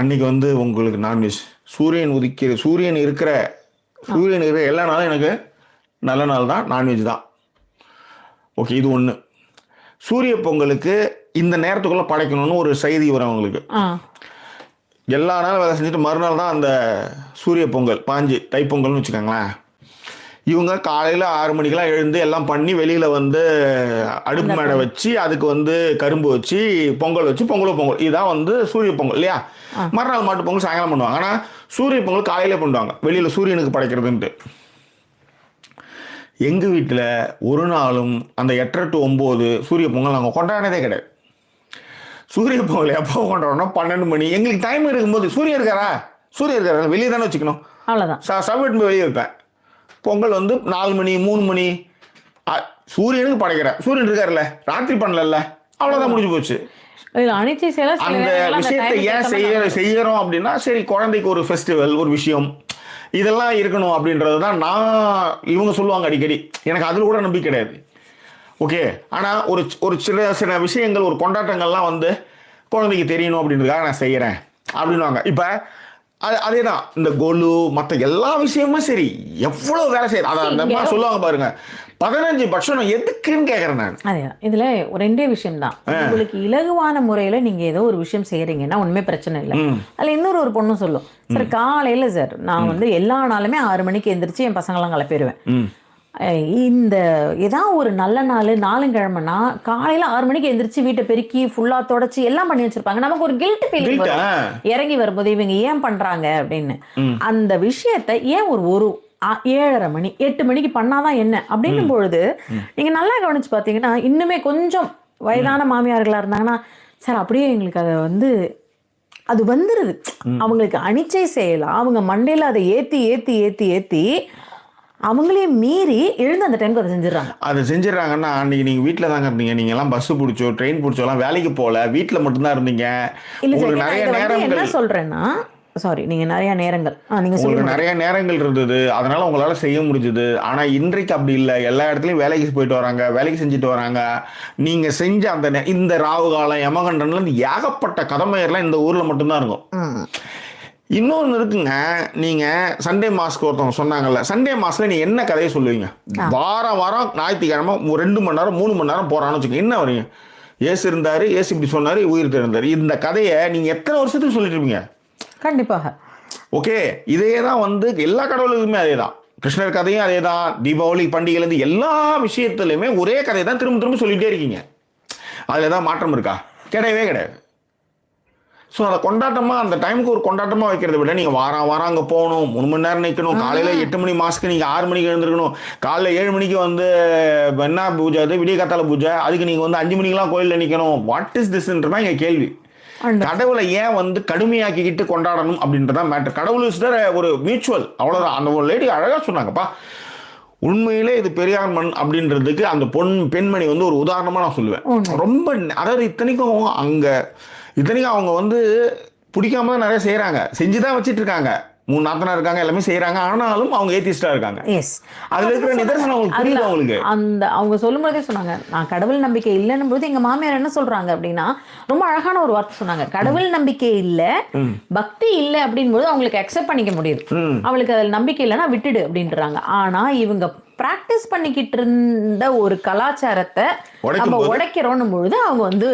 அன்னைக்கு வந்து உங்களுக்கு நான்வெஜ் சூரியன் இருக்கிற எல்லா நாளும் எனக்கு நல்ல நாள் தான், நான்வெஜ் தான். ஓகே, இது ஒன்று. சூரிய பொங்கலுக்கு இந்த நேரத்துக்குள்ளே படைக்கணும்னு ஒரு செய்தி வரும் அவங்களுக்கு. எல்லா நாளும் வேலை செஞ்சுட்டு மறுநாள் தான் அந்த சூரிய பொங்கல் பாஞ்சு தைப்பொங்கல்னு வச்சுக்கோங்களேன். இவங்க காலையில் 6 மணிக்கெல்லாம் எழுந்து எல்லாம் பண்ணி வெளியில் வந்து அடுப்பு மேடை வச்சு அதுக்கு வந்து கரும்பு வச்சு பொங்கல் வச்சு பொங்கல் இதுதான் வந்து சூரிய பொங்கல் இல்லையா? மறுநாள் மாட்டு பொங்கல் சாயங்காலம் பண்ணுவாங்க. ஆனால் சூரிய பொங்கல் காலையிலே பண்ணுவாங்க, வெளியில் சூரியனுக்கு படைக்கிறதுன்ட்டு. எங்கள் வீட்டில் ஒரு நாளும் அந்த 8 to 9 சூரிய பொங்கல் நாங்கள் கொண்டாடினதே கிடையாது. சூரிய பொங்கல் எப்போ கொண்டாடணும்? 12 மணி. எங்களுக்கு டைம் இருக்கும்போது சூரியன் இருக்காரா வெளியே தானே வச்சுக்கணும், அவ்வளோதான். சவுட்டு போய் வெளியே வைப்பேன். பொங்கல் வந்து 4 மணி 3 மணி சூரியனுக்கு படைக்கிறேன். சூரியன் இருக்காருல்ல, ராத்திரி பண்ணல, அவ்வளோதான், முடிஞ்சு போச்சு. அந்த விஷயத்தை ஏன் செய்யறோம் அப்படின்னா, சரி குழந்தைக்கு ஒரு ஃபெஸ்டிவல், ஒரு விஷயம் இதெல்லாம் இருக்கணும் அப்படின்றது தான் இவங்க சொல்லுவாங்க அடிக்கடி. எனக்கு அதில் கூட நம்பிக்கை கிடையாது. ஓகே, ஆனால் ஒரு சில விஷயங்கள், ஒரு கொண்டாட்டங்கள்லாம் வந்து குழந்தைக்கு தெரியணும் அப்படின்றதுக்காக நான் செய்கிறேன் அப்படின்வாங்க. இப்போ அதே தான் இந்த கொலு மற்ற எல்லா விஷயமும் சரி, எவ்வளோ வேலை செய்யுது. அதை அந்த மாதிரி சொல்லுவாங்க பாருங்க, 15 பட்சம் எதுக்குன்னு கேட்குறேன் நான். அதேதான், இதில் 2 விஷயம் தான். உங்களுக்கு இலகுவான முறையில் நீங்கள் ஏதோ ஒரு விஷயம் செய்கிறீங்கன்னா ஒன்றுமே பிரச்சனை இல்லை. அதில் இன்னொரு பொண்ணு சொல்லும், சார் காலையில் சார் நான் வந்து எல்லா நாளுமே 6 மணிக்கு எந்திரிச்சு என் பசங்களாம் கிளப்பிடுவேன். இந்த ஏதாவது ஒரு நல்ல நாள் நாளுங்கிழமைனா காலையில் 6 மணிக்கு எந்திரிச்சு வீட்டை பெருக்கி ஃபுல்லாக தொடச்சி எல்லாம் பண்ணி வச்சிருப்பாங்க. நமக்கு ஒரு கில்ட் ஃபீலிங் வரும் இறங்கி வரும்போது, இவங்க ஏன் பண்ணுறாங்க அப்படின்னு. அந்த விஷயத்தை ஏன் ஒரு 7:30 மணி 8 மணிக்கு பண்ணாதான் என்ன அப்படின்னும் பொழுது நீங்கள் நல்லா கவனிச்சு பார்த்தீங்கன்னா, இன்னுமே கொஞ்சம் வயதான மாமியார்களாக இருந்தாங்கன்னா, சார் அப்படியே எங்களுக்கு அதை வந்து அது வந்துடுது. அவங்களுக்கு அனிச்சை செய்யலாம், அவங்க மண்டையில் அதை ஏற்றி அவங்களே மீறி எழுந்து அந்த டைமுக்கு அதை செஞ்சிடறாங்கன்னா, அன்னைக்கு நீங்கள் வீட்டில் தாங்க இருந்தீங்க. நீங்கள் எல்லாம் பஸ் பிடிச்சோ ட்ரெயின் பிடிச்சோலாம் வேலைக்கு போகல, வீட்டில் மட்டும்தான் இருந்தீங்க. உங்களுக்கு நிறைய நேரம் என்ன சொல்கிறேன்னா, சாரி, நீங்கள் நிறைய நேரங்கள் உங்களுக்கு நிறைய நேரங்கள் இருந்தது, அதனால உங்களால் செய்ய முடிஞ்சுது. ஆனால் இன்றைக்கு அப்படி இல்லை. எல்லா இடத்துலையும் வேலைக்கு போயிட்டு வராங்க, வேலைக்கு செஞ்சுட்டு வராங்க. நீங்கள் செஞ்ச அந்த இந்த ராவு காலம் யமகண்டன்ல ஏகப்பட்ட கதமையெல்லாம் இந்த ஊரில் மட்டும்தான் இருக்கும். இன்னொன்று இருக்குங்க, நீங்கள் சண்டே மாஸ்க்கு ஒருத்தவங்க சொன்னாங்கல்ல, சண்டே மாஸ்கில் நீங்கள் என்ன கதையை சொல்லுவீங்க? வாரம் ஞாயிற்றுக்கிழமை 2 மணி நேரம் 3 மணி நேரம் போகிறான்னு வச்சுக்கோங்க, என்ன வரீங்க? ஏசு இருந்தார், ஏசு இப்படி சொன்னார், உயிர் தெரிந்தார். இந்த கதையை நீங்கள் எத்தனை வருஷத்துக்கு சொல்லிட்டு இருப்பீங்க? கண்டிப்பாக. ஓகே, இதே தான் வந்து எல்லா கடவுளுக்குமே அதே தான். கிருஷ்ணர் கதையும் அதே தான், தீபாவளி பண்டிகைலேருந்து எல்லா விஷயத்துலையுமே ஒரே கதையை தான் திரும்ப சொல்லிகிட்டே இருக்கீங்க. அதில் ஏதாவது மாற்றம் இருக்கா? கிடையவே கிடையாது. ஸோ அதை கொண்டாட்டமாக அந்த டைமுக்கு ஒரு கொண்டாட்டமாக வைக்கிறத விட நீங்கள் வாரம் அங்கே போகணும், 3 மணி நேரம் நிற்கணும், காலையில் 8 மணி மாஸ்க்கு நீங்கள் 6 மணிக்கு எழுந்திருக்கணும், காலையில் 7 மணிக்கு வந்து என்ன பூஜை, அது விடிய காத்தால பூஜை, அதுக்கு நீங்கள் வந்து 5 மணிக்கெலாம் கோயிலில் நிற்கணும். வாட் இஸ் திஸ்ன்றதான் எங்கள் கேள்வி. கடவுளை ஏன் வந்து கடுமையாக்கிக்கிட்டு கொண்டாடணும் அப்படின்றதான் மேட்டர். கடவுள் இஸ் ஒரு மியூச்சுவல், அவ்வளோதான். அந்த ஒரு லேடி அழகாக சொன்னாங்கப்பா, உண்மையிலே இது பெரியார் மண் அப்படின்றதுக்கு அந்த பெண்மணி வந்து ஒரு உதாரணமாக நான் சொல்லுவேன். ரொம்ப அதாவது இத்தனைக்கும் அவங்க வந்து பிடிக்காம தான் நிறைய செய்கிறாங்க, செஞ்சு தான் வச்சுட்டு இருக்காங்க. 3 நாத்தனார் இருக்காங்க, எல்லாமே செய்கிறாங்க. ஆனாலும் அவங்க ஏத்திஸ்டா இருக்காங்க. எஸ், அதில் இருக்கிற நிதர்சனம் அவங்களுக்கு புரியுது. அவங்களுக்கு அந்த அவங்க சொல்லும்போதே சொன்னாங்க, நான் கடவுள் நம்பிக்கை இல்லைன்னும் போது எங்கள் மாமியார் என்ன சொல்கிறாங்க அப்படின்னா, ரொம்ப அழகான ஒரு வார்த்தை சொன்னாங்க. கடவுள் நம்பிக்கை இல்லை, பக்தி இல்லை அப்படின்போது அவங்களுக்கு அக்செப்ட் பண்ணிக்க முடியுது. அவளுக்கு அதில் நம்பிக்கை இல்லைன்னா விட்டுடு அப்படின்றாங்க. ஆனால் இவங்க பிராக்டிஸ் பண்ணிக்கிட்டு இருந்த ஒரு கலாச்சாரத்தை நம்ம உடைக்கிறோம் பொழுது அவங்க வந்து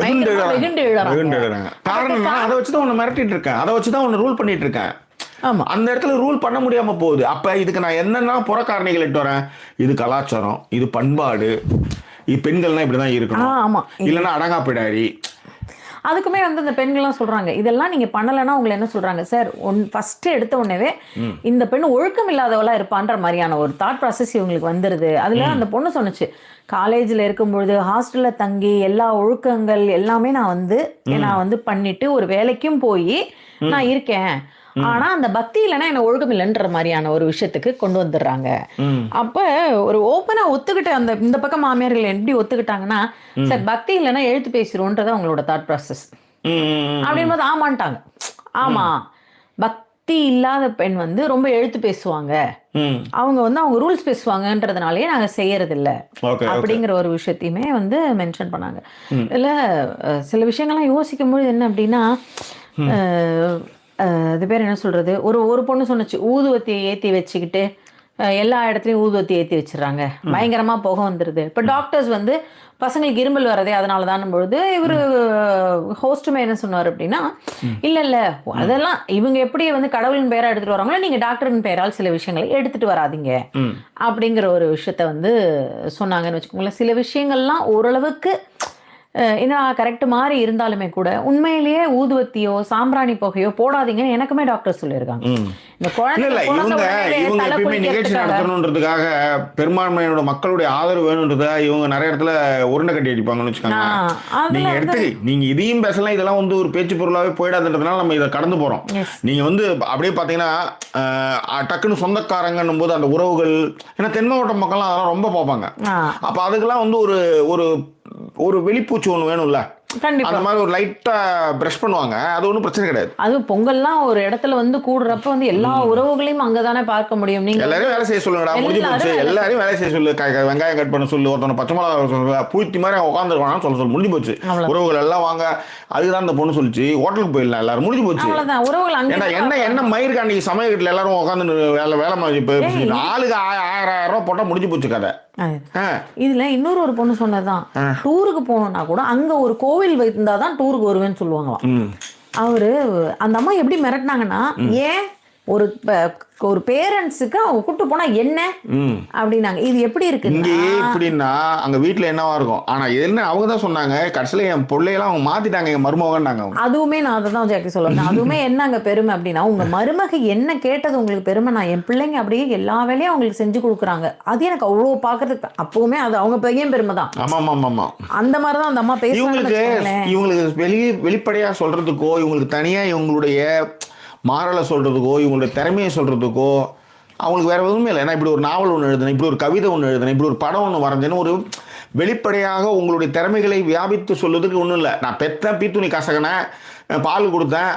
வெகுண்டு எழுறாங்க. காரணம் அதை வச்சுதான் உன்னை மிரட்டிட்டு இருக்கேன், அதை வச்சுதான் உன்னை ரூல் பண்ணிட்டு இருக்கேன். ஆமா, அந்த இடத்துல ரூல் பண்ண முடியாம போகுது. அப்ப இதுக்கு நான் என்னன்னா புறக்காரணிகள் இட்டு வரேன். இது கலாச்சாரம், இது பண்பாடு, இது பெண்கள்னா இப்படிதான் இருக்கணும், இல்லைன்னா அடங்கா பிடாரி. அதுக்குமே வந்து அந்த பெண்கள்லாம் சொல்றாங்க, இதெல்லாம் நீங்க பண்ணலைன்னா உங்களை என்ன சொல்றாங்க சார், ஃபர்ஸ்ட் எடுத்த உடனே இந்த பெண் ஒழுக்கம் இல்லாதவளா இருப்பான்ற மாதிரியான ஒரு தாட் ப்ராசஸ் இவங்களுக்கு வந்துருது. அதுல அந்த பொண்ணு சொன்னுச்சு, காலேஜில் இருக்கும்பொழுது ஹாஸ்டலில் தங்கி எல்லா ஒழுக்கங்கள் எல்லாமே நான் வந்து பண்ணிட்டு ஒரு வேலைக்கும் போய் நான் இருக்கேன். ஆனா அந்த பக்தி இல்லைன்னா என்ன ஒழுக்கம் இல்லைன்ற மாதிரியான ஒரு விஷயத்துக்கு கொண்டு வந்துடுறாங்க. அப்ப ஒரு ஓப்பனா ஒத்துக்கிட்ட இந்த பக்கம் மாமியார்கள் எப்படி ஒத்துக்கிட்டாங்கன்னா, சார் பக்தி இல்லைன்னா எழுத்து பேசிடுவோன்றத அவங்களோட தாட் ப்ராசஸ் அப்படின்னு போது ஆமான்ட்டாங்க. ஆமா, பக்தி இல்லாத பெண் வந்து ரொம்ப எழுத்து பேசுவாங்க, அவங்க வந்து அவங்க ரூல்ஸ் பேசுவாங்கன்றதுனாலயே நாங்க செய்யறது இல்ல அப்படிங்கிற ஒரு விஷயத்தையுமே வந்து மென்ஷன் பண்ணாங்க. இதுல சில விஷயங்கள்லாம் யோசிக்கும் போது என்ன அப்படின்னா, அது பேர் என்ன சொல்றது, ஒரு பொண்ணு சொன்னுச்சு, ஊதுவத்தியை ஏத்தி வச்சுக்கிட்டு எல்லா இடத்துலையும் ஊதுவத்தி ஏற்றி வச்சிடறாங்க, பயங்கரமா புகை வந்துடுது. இப்போ டாக்டர்ஸ் வந்து பசங்களுக்கு இருமல் வரதே அதனால தான் பொழுது இவர் ஹோஸ்ட்டுமே என்ன சொன்னார் அப்படின்னா, இல்லை அதெல்லாம் இவங்க எப்படி வந்து கடவுளின் பெயராக எடுத்துகிட்டு வராங்களோ நீங்கள் டாக்டரின் பெயரால் சில விஷயங்களை எடுத்துகிட்டு வராதிங்க அப்படிங்கிற ஒரு விஷயத்த வந்து சொன்னாங்கன்னு வச்சுக்கோங்களேன். சில விஷயங்கள்லாம் ஓரளவுக்கு என்ன கரெக்ட் மாதிரி இருந்தாலுமே கூட உண்மையிலேயே ஊதுவத்தியோ சாம்பிராணி புகையோ போடாதீங்கன்னு எனக்குமே டாக்டர் சொல்லியிருக்காங்க. இந்த குழந்தை நிகழ்ச்சி நடத்தணுன்றதுக்காக பெரும்பான்மையோட மக்களுடைய ஆதரவு வேணுன்றத இவங்க நிறைய இடத்துல உருண்டை கட்டி அடிப்பாங்கன்னு வச்சுக்கோங்க. நீங்க எடுத்து நீங்க இதையும் பேசலாம், இதெல்லாம் வந்து ஒரு பேச்சு பொருளாவே போயிடாதுன்றதுனால நம்ம இதை கடந்து போறோம். நீங்க வந்து அப்படியே பாத்தீங்கன்னா டக்குன்னு சொந்தக்காரங்கன்னும் போது அந்த உறவுகள், ஏன்னா தென் மாவட்ட மக்கள்லாம் அதெல்லாம் ரொம்ப பார்ப்பாங்க. அப்ப அதுக்கெல்லாம் வந்து ஒரு ஒரு வெளிப்பூச்சி ஒன்று வேணும்ல, அந்த மாதிரி ஒரு லைட்டா பிரஷ் பண்ணுவாங்க, அது ஒன்றும் பிரச்சனை கிடையாது. அது பொங்கல்லாம் ஒரு இடத்துல வந்து கூடுறப்ப வந்து எல்லா உறவுகளையும் அங்கதானே பார்க்க முடியும். நீங்க எல்லாரையும் வேலை செய்ய சொல்லுங்கடா, முடிஞ்சு போச்சு, எல்லாரையும் வேலை செய்ய சொல்லு, வெங்காயம் கட் பண்ண சொல்லு, ஒருத்தனை பச்சை மிளகா பூத்தி மாதிரி உட்காந்துருக்கானு சொல்ல முடிஞ்சு போச்சு, உறவுகள் எல்லாம் வாங்க. அதுதான் அந்த பொண்ணு சொல்லிச்சு, ஹோட்டலுக்கு போயிடலாம் எல்லாரும், முடிஞ்சு போச்சு. உறவுகள் என்ன மயிருக்கு அன்னைக்கு சமயக்கட்டில் எல்லாரும் உட்காந்து வேலை மாதிரி ஆளுக்கு 1000 ரூபாய் போட்டா முடிஞ்சு போச்சு கதை. இதுல இன்னொரு பொண்ணு சொன்னதான், டூருக்கு போனோம்னா கூட அங்க ஒரு கோவில் வைத்திருந்தாதான் டூருக்கு வருவேன்னு சொல்லுவாங்களாம். அவரு அந்த அம்மா எப்படி மிரட்டினாங்கன்னா, ஏன் ஒரு பேரண்ட்ஸுக்கு அவங்க கூட்டு போனா என்ன அப்படின்னாங்க. இது எப்படி இருக்கு இங்கே எப்படின்னா அங்க வீட்டுல என்னவா இருக்கும், ஆனா என்ன அவங்க தான் சொன்னாங்க, கடைசியில என் பிள்ளையெல்லாம் அவங்க மாத்திட்டாங்க, எங்க மருமகன்னாங்க. அதுவுமே நான் அதை தான் ஜாக்கி சொல்லுவேன். அதுவுமே என்னங்க பெருமை அப்படின்னா, உங்க மருமக என்ன கேட்டது உங்களுக்கு பெருமை, நான் என் பிள்ளைங்க அப்படியே எல்லா வேலையும் அவங்களுக்கு செஞ்சு கொடுக்குறாங்க, அது எனக்கு அவ்வளவு பாக்குறதுக்கு அப்பவுமே அது அவங்க பையன் பெருமை தான். ஆமா அந்த மாதிரிதான் அந்த அம்மா பேசுவாங்க. இவங்களுக்கு வெளிப்படையா சொல்றதுக்கோ, இவங்களுக்கு தனியா இவங்களுடைய மாறலை சொல்கிறதுக்கோ, இவங்களுடைய திறமையை சொல்கிறதுக்கோ அவங்களுக்கு வேறு எதுவுமே இல்லை. ஏன்னா இப்படி ஒரு நாவல் ஒன்று எழுதுனேன், இப்படி ஒரு கவிதை ஒன்று எழுதுனேன், இப்படி ஒரு படம் ஒன்று வரைஞ்சேன்னு ஒரு வெளிப்படையாக உங்களுடைய திறமைகளை வியாபித்து சொல்வதுக்கு ஒன்றும் இல்லை. நான் பெற்றேன், பீத்துணி கசகினேன், பால் கொடுத்தேன்,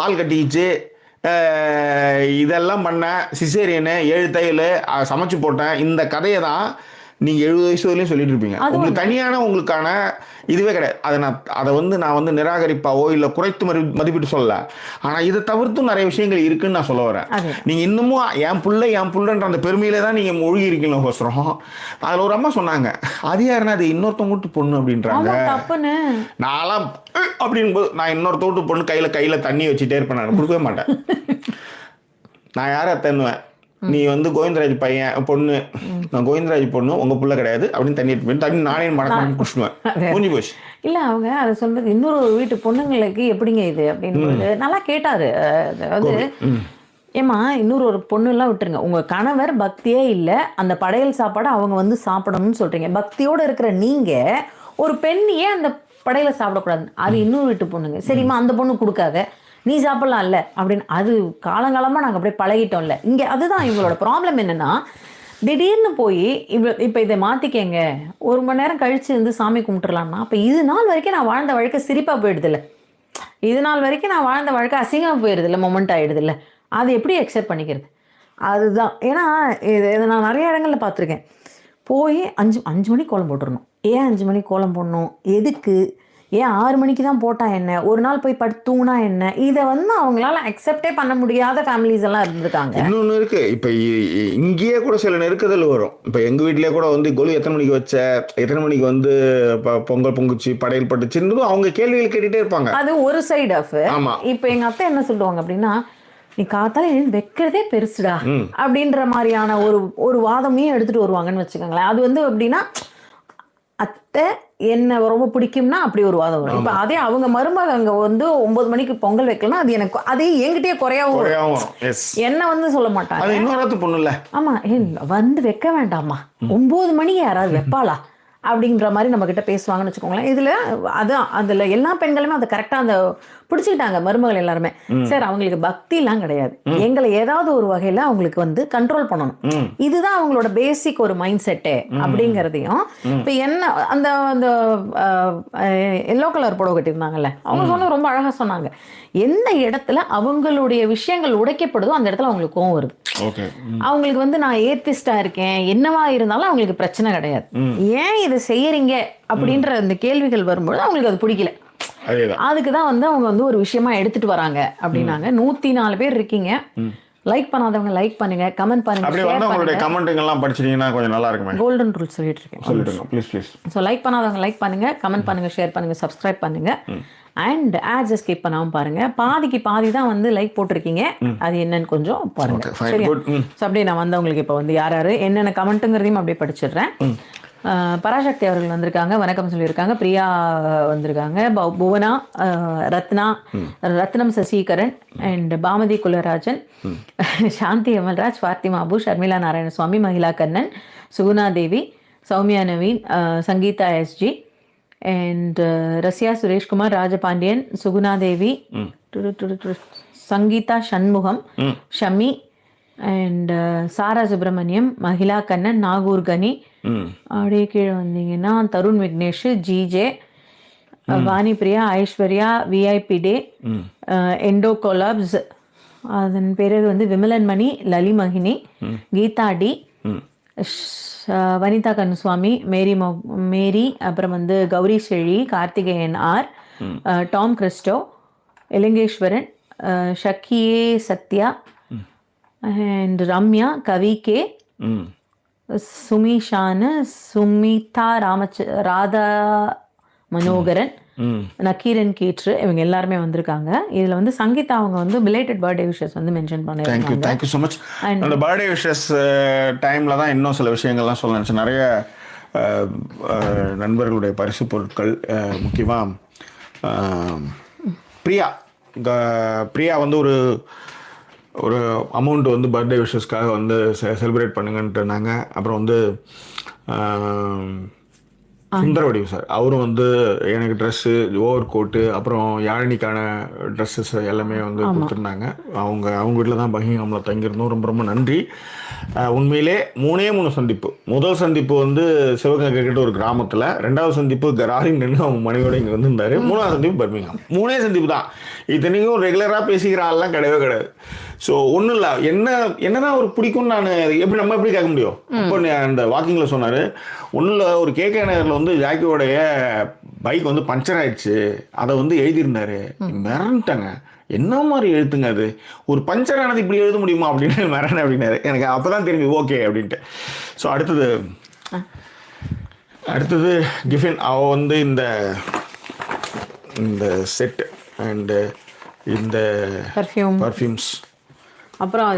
பால் கட்டிக்கிச்சு, இதெல்லாம் பண்ணேன், சிசேரியனு 7 தையல் சமைச்சு போட்டேன், இந்த கதையை தான் நீங்கள் 70 வயசு வரையிலையும் சொல்லிட்டு இருப்பீங்க. உங்களுக்கு தனியான உங்களுக்கான இதுவே கிடையாது. அதை நான் வந்து நிராகரிப்பாவோ இல்லை குறைத்து மதிப்பிட்டு சொல்லல. ஆனால் இதை தவிர்த்தும் நிறைய விஷயங்கள் இருக்குன்னு நான் சொல்ல வரேன். நீங்கள் இன்னமும் என் புள்ளன்ற அந்த பெருமையில தான் நீங்கள் மூழ்கி இருக்கீங்களோசரம். அதில் ஒரு அம்மா சொன்னாங்க, அது யாருன்னா அது இன்னொருத்தவங்க வீட்டு பொண்ணு அப்படின்றாங்க. நான்லாம் அப்படின் போது நான் இன்னொருத்த வீட்டு பொண்ணு கையில் தண்ணி வச்சுட்டே இருப்பேன், நான் கொடுக்கவே மாட்டேன். நான் யாரை தண்ணுவேன், நீ வந்து கோவிந்தராஜ் பையன் பொண்ணு, நான் கோவிந்தராஜ் பொண்ணு, உங்க புள்ள கிடையாது அப்படின்னு தண்ணி நானே மடக்கம் குடிச்சுவேன், முடிஞ்சு போச்சு. இல்ல அவங்க அதை சொல்றது இன்னொரு வீட்டு பொண்ணுங்களுக்கு எப்படிங்க இது அப்படின்னு நல்லா கேட்டாரு. அதாவது ஏமா இன்னொரு பொண்ணு எல்லாம் விட்டுருங்க, உங்க கணவர் பக்தியே இல்லை, அந்த படையல் சாப்பாடு அவங்க வந்து சாப்பிடணும்னு சொல்றீங்க, பக்தியோட இருக்கிற நீங்க ஒரு பெண்ணையே அந்த படையில சாப்பிடக்கூடாது, அது இன்னொரு வீட்டு பொண்ணுங்க, சரிம்மா அந்த பொண்ணு கொடுக்காத, நீ சாப்பிடலாம் இல்லை அப்படின்னு. அது காலங்காலமாக நாங்கள் அப்படியே பழகிட்டோம்ல இங்கே. அதுதான் இவங்களோட ப்ராப்ளம். என்னென்னா திடீர்னு போய் இப்போ இதை மாற்றிக்கங்க, 1 மணி நேரம் கழித்து வந்து சாமி கும்பிட்டுலாம்னா, அப்போ இது நாள் வரைக்கும் நான் வாழ்ந்த வாழ்க்கை சிரிப்பாக போயிடுதில்ல, இது நாள் வரைக்கும் நான் வாழ்ந்த வாழ்க்கை அசிங்கமாக போயிடுதில்ல, மொமெண்ட் ஆகிடுதில்ல, அது எப்படி அக்செப்ட் பண்ணிக்கிறது? அதுதான். ஏன்னா இதை நான் நிறைய இடங்களில் பார்த்துருக்கேன். போய் 5 மணிக்கு கோலம் போட்டுடணும். ஏன் 5 மணிக்கு கோலம் போடணும், எதுக்கு, ஏன் 6 மணிக்கு தான் போட்டால் என்ன, ஒரு நாள் போய் படுத்தூனா என்ன, இதை வந்து அவங்களால அக்செப்டே பண்ண முடியாத ஃபேமிலிஸ் எல்லாம் இருந்திருக்காங்க. இன்னொன்று இருக்கு, இப்போ இங்கேயே கூட சில நெருக்குதல் வரும். இப்போ எங்கள் வீட்டிலே கூட வந்து கொலு எத்தனை மணிக்கு வச்ச, எத்தனை மணிக்கு வந்து பொங்கல் பொங்குச்சு, படையல் பட்டுச்சுன்னு அவங்க கேள்விகள் கேட்டுகிட்டே இருப்பாங்க. அது ஒரு சைடு ஆஃப். ஆமாம். இப்போ எங்கள் அத்தை என்ன சொல்லுவாங்க அப்படின்னா, நீ காத்தால வைக்கிறதே பெருசுடா அப்படின்ற மாதிரியான ஒரு வாதமையும் எடுத்துகிட்டு வருவாங்கன்னு வச்சுக்கோங்களேன். அது வந்து அப்படின்னா அத்தை என்ன ரொம்ப பிடிக்கும்னா அப்படி ஒரு வாதம் வரும். இப்போ அதே அவங்க மருமக அங்கே வந்து 9 மணிக்கு பொங்கல் வைக்கலாம், அது எனக்கு அதே என்கிட்டயே குறையாவும் என்ன வந்து சொல்ல மாட்டாங்க. இன்னொரு பொண்ணு இல்லை, ஆமா வந்து வைக்க வேண்டாமா 9 மணிக்கு யாராவது வைப்பாளா அப்படின்ற மாதிரி நம்ம கிட்ட பேசுவாங்கன்னு வச்சுக்கோங்களேன். இதுல அதான் அதுல எல்லா பெண்களுமே அதை கரெக்டா அந்த பிடிச்சிக்கிட்டாங்க மருமகள் எல்லாருமே. சார் அவங்களுக்கு பக்திலாம் கிடையாது, எங்களை ஏதாவது ஒரு வகையில அவங்களுக்கு வந்து கண்ட்ரோல் பண்ணணும், இதுதான் அவங்களோட பேசிக் ஒரு மைண்ட் செட்டு அப்படிங்கிறதையும். இப்ப என்ன அந்த அந்த எல்லோ கலர் புடவை கட்டியிருந்தாங்கல்ல, அவங்க சொன்ன ரொம்ப அழகா சொன்னாங்க, எந்த இடத்துல அவங்களுடைய விஷயங்கள் உடைக்கப்படுதோ அந்த இடத்துல அவங்களுக்கு கோவம் வருது. அவங்களுக்கு வந்து நான் ஏத்திஸ்டா இருக்கேன் என்னவா இருந்தாலும் அவங்களுக்கு பிரச்சனை கிடையாது, ஏன் இதை செய்யறீங்க அப்படின்ற அந்த கேள்விகள் வரும்போது அவங்களுக்கு அது பிடிக்கல. அதுக்குதான் வந்து அவங்க வந்து ஒரு விஷயமா எடுத்துட்டு வராங்க அப்படின்னாங்க. 104 பேர் இருக்கீங்க, லைக் பண்ணாதவங்க லைக் பண்ணுங்க, கமெண்ட் பண்ணுங்க, ஷேர் பண்ணுங்க. கமெண்ட் எல்லாம் படிச்சீங்கன்னா கொஞ்சம் நல்லா இருக்குமே. கோல்டன் ரூல் சொல்லிட்டு இருக்கேன், சொல்லிடுங்க ப்ளீஸ் ப்ளீஸ். ஸோ லைக் பண்ணாதவங்க லைக் பண்ணுங்க, கமெண்ட் பண்ணுங்க, ஷேர் பண்ணுங்க, சப்ஸ்கிரைப் பண்ணுங்க, அண்ட் ஆட்ஸை ஸ்கிப் பண்ணாமல் பாருங்க. பாதிக்கு பாதி தான் வந்து லைக் போட்டிருக்கீங்க, அது என்னன்னு கொஞ்சம் பாருங்க. சரியா? ஸோ அப்படியே நான் வந்து உங்களுக்கு இப்போ வந்து யார் யார் என்னென்ன கமெண்ட்டுங்கிறதையும் அப்படியே படிச்சிடுறேன். பராசக்தி அவர்கள் வந்திருக்காங்க, வணக்கம் சொல்லியிருக்காங்க. பிரியா வந்திருக்காங்க, புவனா, ரத்னம் Sasikaran and Bhamathi Kularajan, Shanti Amalraj, Fathima Abu, Sharmila Narayanaswamy, Mahila Kannan, Suguna Devi, Soumya Naveen, Sangeetha SG and Russia Sureshkumar, Rajapandian, Suguna Devi, Sangeetha Shanmugam, Shami and சாரா சுப்பிரமணியம், மகிழா கண்ணன், நாகூர் கனி, அப்படியே கீழே வந்தீங்கன்னா தருண் விக்னேஷ், ஜிஜே, வாணி பிரியா, ஐஸ்வர்யா, விஐபி டே, எண்டோ கொலாப்ஸ், அதன் பிறகு வந்து விமலன் மணி, லலிமகினி, கீதா டி, வனிதா கன்சுவாமி, மேரி, அப்புறம் வந்து Gowri செழி, Karthikeyan R, Tom Christo, Ilangeswaran, ஷக்கியே சத்யா அண்ட் ரம்யா, கவி கே, சுமிஷானு, சுமிதா ராதா மனோகரன், நக்கீரன் கேட்ரு, இவங்க எல்லாருமே வந்திருக்காங்க. இதுல வந்து சங்கீதா அவங்க வந்து பிலேட்டட் பர்த்டே விஷஸ் வந்து மென்ஷன் பண்ணிருக்காங்க. Thank you so much. அந்த பர்த்டே விஷஸ் டைம்ல தான் இன்னும் சில விஷயங்கள்லாம் சொல்ல நினச்சேன். நிறைய நண்பர்களுடைய பரிசு பொருட்கள், முக்கியமாக பிரியா வந்து ஒரு அமௌண்ட் வந்து பர்த்டே விஷஸ்க்காக வந்து செலிப்ரேட் பண்ணுங்கன்ட்டுனாங்க. அப்புறம் வந்து சுந்தரவடிவு சார், அவரும் வந்து எனக்கு ட்ரெஸ்ஸு, ஓவர் கோட்டு, அப்புறம் யாழினிக்கான ட்ரெஸ்ஸஸ் எல்லாமே வந்து கொடுத்துருந்தாங்க. அவங்க வீட்டில் தான் பக்கிங்ஹாமில் தங்கியிருந்தோம். ரொம்ப ரொம்ப நன்றி. உண்மையிலே 3 சந்திப்பு. முதல் சந்திப்பு வந்து சிவகங்கை கிட்ட ஒரு கிராமத்தில், 2வது சந்திப்பு கராரிங் நின்று அவங்க மனைவியோட இங்கே வந்திருந்தார், 3வது சந்திப்பு பர்மிங்ஹாம். 3 சந்திப்பு தான். இத்தனைக்கும் ரெகுலராக பேசிக்கிற ஆள்லாம் கிடையவே கிடையாது. ஸோ ஒன்றும் இல்லை, என்னதான் ஒரு பிடிக்கும்னு நான் நம்ம எப்படி கேட்க முடியும். இப்போ அந்த வாக்கிங்கில் சொன்னார், ஒன்றும் இல்லை, ஒரு கேகே நகரில் வந்து ஜாக்கியோடைய பைக் வந்து பஞ்சர் ஆயிடுச்சு, அதை வந்து எழுதியிருந்தாரு. மிரண்டாங்க, என்ன மாதிரி எழுத்துங்க அது, ஒரு பஞ்சர் ஆனது இப்படி எழுத முடியுமா அப்படின்னு மிரண்ட அப்படின்னாரு. எனக்கு அப்போ தான் தெரிஞ்சு ஓகே அப்படின்ட்டு. ஸோ அடுத்தது கிஃபின், அவள் வந்து இந்த செட் அண்டு இந்த பர்ஃப்யூம்ஸ், அப்புறம்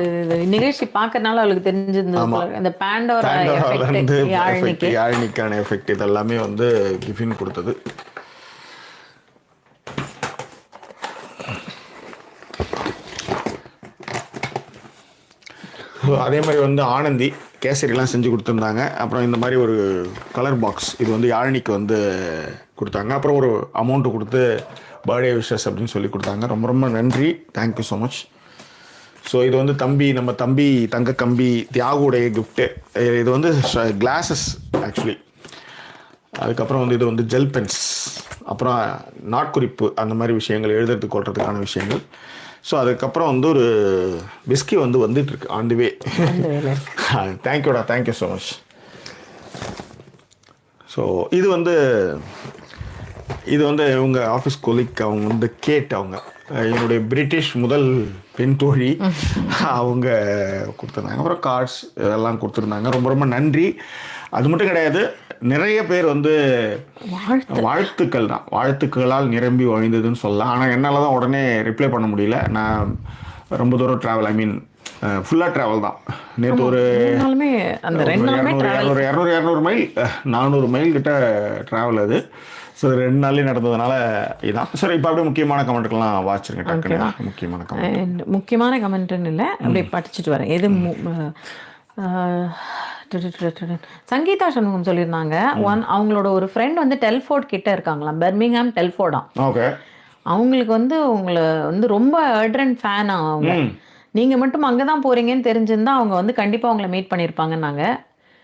நிகழ்ச்சி பார்க்கறதுனால அவளுக்கு தெரிஞ்சிருந்தது இந்த பாண்டோரா யாழினிக்கான எஃபெக்ட், இதெல்லாமே வந்து கிஃபின் கொடுத்தது. அதே மாதிரி வந்து ஆனந்தி கேசரிலாம் செஞ்சு கொடுத்துருந்தாங்க. அப்புறம் இந்த மாதிரி ஒரு கலர் பாக்ஸ், இது வந்து யாழினிக்கு வந்து கொடுத்தாங்க. அப்புறம் ஒரு அமௌண்ட்டு கொடுத்து பர்த்டே விஷஸ் அப்படின்னு சொல்லி கொடுத்தாங்க. ரொம்ப ரொம்ப நன்றி, தேங்க்யூ ஸோ மச். ஸோ இது வந்து நம்ம தம்பி தங்க கம்பி தியாகுடைய கிஃப்ட்டு. இது வந்து கிளாஸஸ் ஆக்சுவலி. அதுக்கப்புறம் வந்து இது வந்து ஜெல் பென்ஸ், அப்புறம் நாட்குறிப்பு, அந்த மாதிரி விஷயங்கள் எழுதுறதுக்கு கொள்றதுக்கான விஷயங்கள். ஸோ அதுக்கப்புறம் வந்து ஒரு பிஸ்கி வந்து வந்துட்டுருக்கு ஆன் தி வே. தேங்க்யூடா, தேங்க்யூ ஸோ மச். ஸோ இது வந்து இவங்க ஆஃபீஸ் கொலிக், அவங்க வந்து கேட், அவங்க என்னுடைய பிரிட்டிஷ் முதல் பெண் தோழி, அவங்க கொடுத்துருந்தாங்க. அப்புறம் கார்ட்ஸ் இதெல்லாம் கொடுத்துருந்தாங்க. ரொம்ப ரொம்ப நன்றி. அது மட்டும் கிடையாது, நிறைய பேர் வந்து வாழ்த்துக்களால் நிரம்பி வழிந்ததுன்னு சொல்லலாம். ஆனால் என்னால் தான் உடனே ரிப்ளை பண்ண முடியல. நான் ரொம்ப தூரம் ட்ராவல், ஃபுல்லாக ட்ராவல் தான். நேற்று ஒரு 3 நாளுமே அந்த 2 நாளுமே travel. 200 மைல் 400 மைல் கிட்ட ட்ராவல் அது. ஸோ 2 நாள்லேயே நடந்ததுனால இதான். சரி, இப்போ அப்படியே முக்கியமான கமெண்ட்டுக்கெல்லாம் வாட்சிருக்கேன் டக்குனு. முக்கியமான கமெண்ட், முக்கியமான கமெண்ட்டுன்னு இல்லை, அப்படியே படிச்சுட்டு வரேன். எது சங்கீதா சண்முகம் சொல்லியிருந்தாங்க, அவங்களோட ஒரு ஃப்ரெண்ட் வந்து டெல்ஃபோர்ட் கிட்ட இருக்காங்களாம், பெர்மிங்ஹாம் டெல்ஃபோர்டா. ஓகே. அவங்களுக்கு வந்து உங்களை வந்து ரொம்ப அர்டன்ட் ஃபேனா அவங்க. நீங்க மட்டும் அங்கதான் போறீங்கன்னு தெரிஞ்சிருந்தா அவங்க வந்து கண்டிப்பா உங்களை மீட் பண்ணிருப்பாங்கன்னாங்க.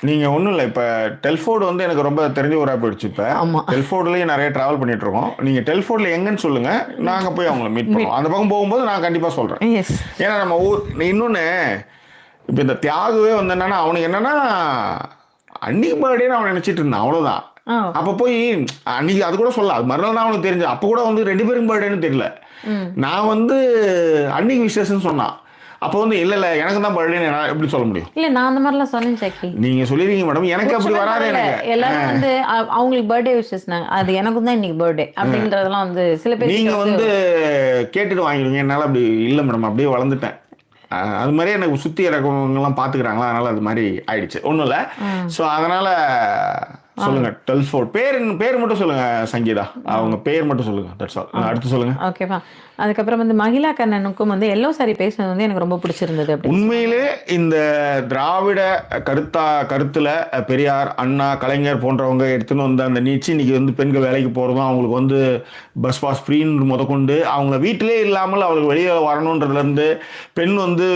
நீங்கள் ஒன்றும் இல்லை, இப்போ டெல்ஃபோர்டு வந்து எனக்கு ரொம்ப தெரிஞ்ச ஊராக போயிடுச்சு. இப்போ டெல்ஃபோர்ட்லேயே நிறைய ட்ராவல் பண்ணிட்டு இருக்கோம். நீங்கள் டெல்ஃபோர்டில் எங்கன்னு சொல்லுங்கள், நாங்கள் போய் அவங்கள மீட் பண்ணுவோம். அந்த பக்கம் போகும்போது நான் கண்டிப்பாக சொல்கிறேன். ஏன்னா நம்ம ஊர் இன்னொன்று, இப்போ இந்த தியாகுவே வந்து என்னன்னா, அவனுக்கு என்னன்னா அன்னைக்கு பர்த்டேன்னு அவன் நினச்சிட்டு இருந்தான், அவ்வளோதான். அப்போ போய் அன்னைக்கு அது கூட சொல்லலாம், அது மறுநாள் தான் அவனுக்கு தெரிஞ்சு. அப்போ கூட வந்து 2 பேரும் பர்த்டேன்னு தெரியல. நான் வந்து அன்னைக்கு விசேஷம்னு சொன்னான். அப்போ வந்து இல்லை எனக்கு தான் பர்த்டேன்னு எப்படி சொல்ல முடியும்? இல்லை, நான் அந்த மாதிரிலாம் சொன்னேன் சாக்கி. நீங்கள் சொல்லிருக்கீங்க மேடம், எனக்கு அப்படி வராது. எனக்கு எல்லாரும் வந்து அவங்களுக்கு பர்த்டே விஷஸ்னாங்க, அது எனக்கும் தான் இன்னைக்கு பர்த்டே அப்படின்றதெல்லாம் வந்து சில பேர் நீங்கள் வந்து கேட்டுட்டு வாங்கிடுவீங்க. என்னால் அப்படி இல்லை மேடம், அப்படியே வளர்ந்துட்டேன். அது மாதிரி எனக்கு சுற்றி இறக்கவங்கலாம் பார்த்துக்கிறாங்களா, அதனால் அது மாதிரி ஆயிடுச்சு. ஒன்றும் இல்லை. ஸோ அதனால் சொல்லுங்க, டெல்ஃபோர்ட் பேர் மட்டும் சொல்லுங்க சங்கீதா, அவங்க பேர் மட்டும் சொல்லுங்க. That's all. அடுத்து சொல்லுங்க. ஓகேவா. அதுக்கப்புறம் வந்து மகிழா கண்ணனுக்கும் வந்து எல்லோ சாரி பேசுனது வந்து எனக்கு ரொம்ப பிடிச்சிருந்தது. உண்மையிலே இந்த திராவிட கருத்துல பெரியார், அண்ணா, கலைஞர் போன்றவங்க எடுத்துன்னு வந்து அந்த நீச்சி இன்னைக்கு வந்து பெண்கள் வேலைக்கு போறதும், அவங்களுக்கு வந்து பஸ் பாஸ் ஃப்ரீன்னு முதற்கொண்டு அவங்கள வீட்டிலே இல்லாமல் அவங்களுக்கு வெளியே வரணுன்றதுல இருந்து, பெண் வந்து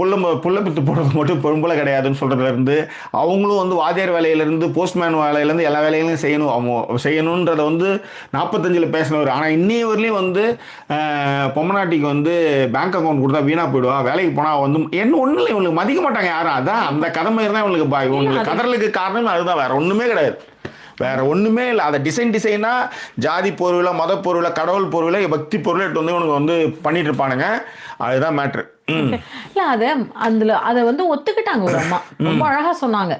புள்ள பித்து போடுறது மட்டும் பெண்புல கிடையாதுன்னு சொல்றதுல இருந்து, அவங்களும் வந்து வாத்தியார் வேலையிலேருந்து போஸ்ட்மேன் வேலையிலேருந்து எல்லா வேலைகளையும் செய்யணுன்றத வந்து 45ல் பேசினவர். ஆனால் இன்னைய வரலையும் வந்து பொம்மநாட்டிக்கு வந்து பேங்க் அக்கௌண்ட் கொடுத்தா வீணா போயிடுவா, வேலைக்கு போனால் வந்து என்ன ஒன்றும் இல்லை, இவங்களுக்கு மதிக்க மாட்டாங்க யாரும். அதான் அந்த கதை மாதிரி தான் இவங்களுக்கு இவங்களுக்கு கதறலுக்கு காரணம் அதுதான், வேற ஒன்றுமே கிடையாது. வேற ஒன்றுமே இல்லை. அதை டிசைனா ஜாதி பொருவில், மத பொருவில், கடவுள் பொருவில், பக்தி பொருள் எடுத்து வந்து இவனுக்கு வந்து பண்ணிட்டு இருப்பானுங்க. அதுதான் மேட்ரு. இல்ல அதை வந்து ஒத்துக்கிட்டாங்க ஒரு அம்மா, ரொம்ப அழகா சொன்னாங்க.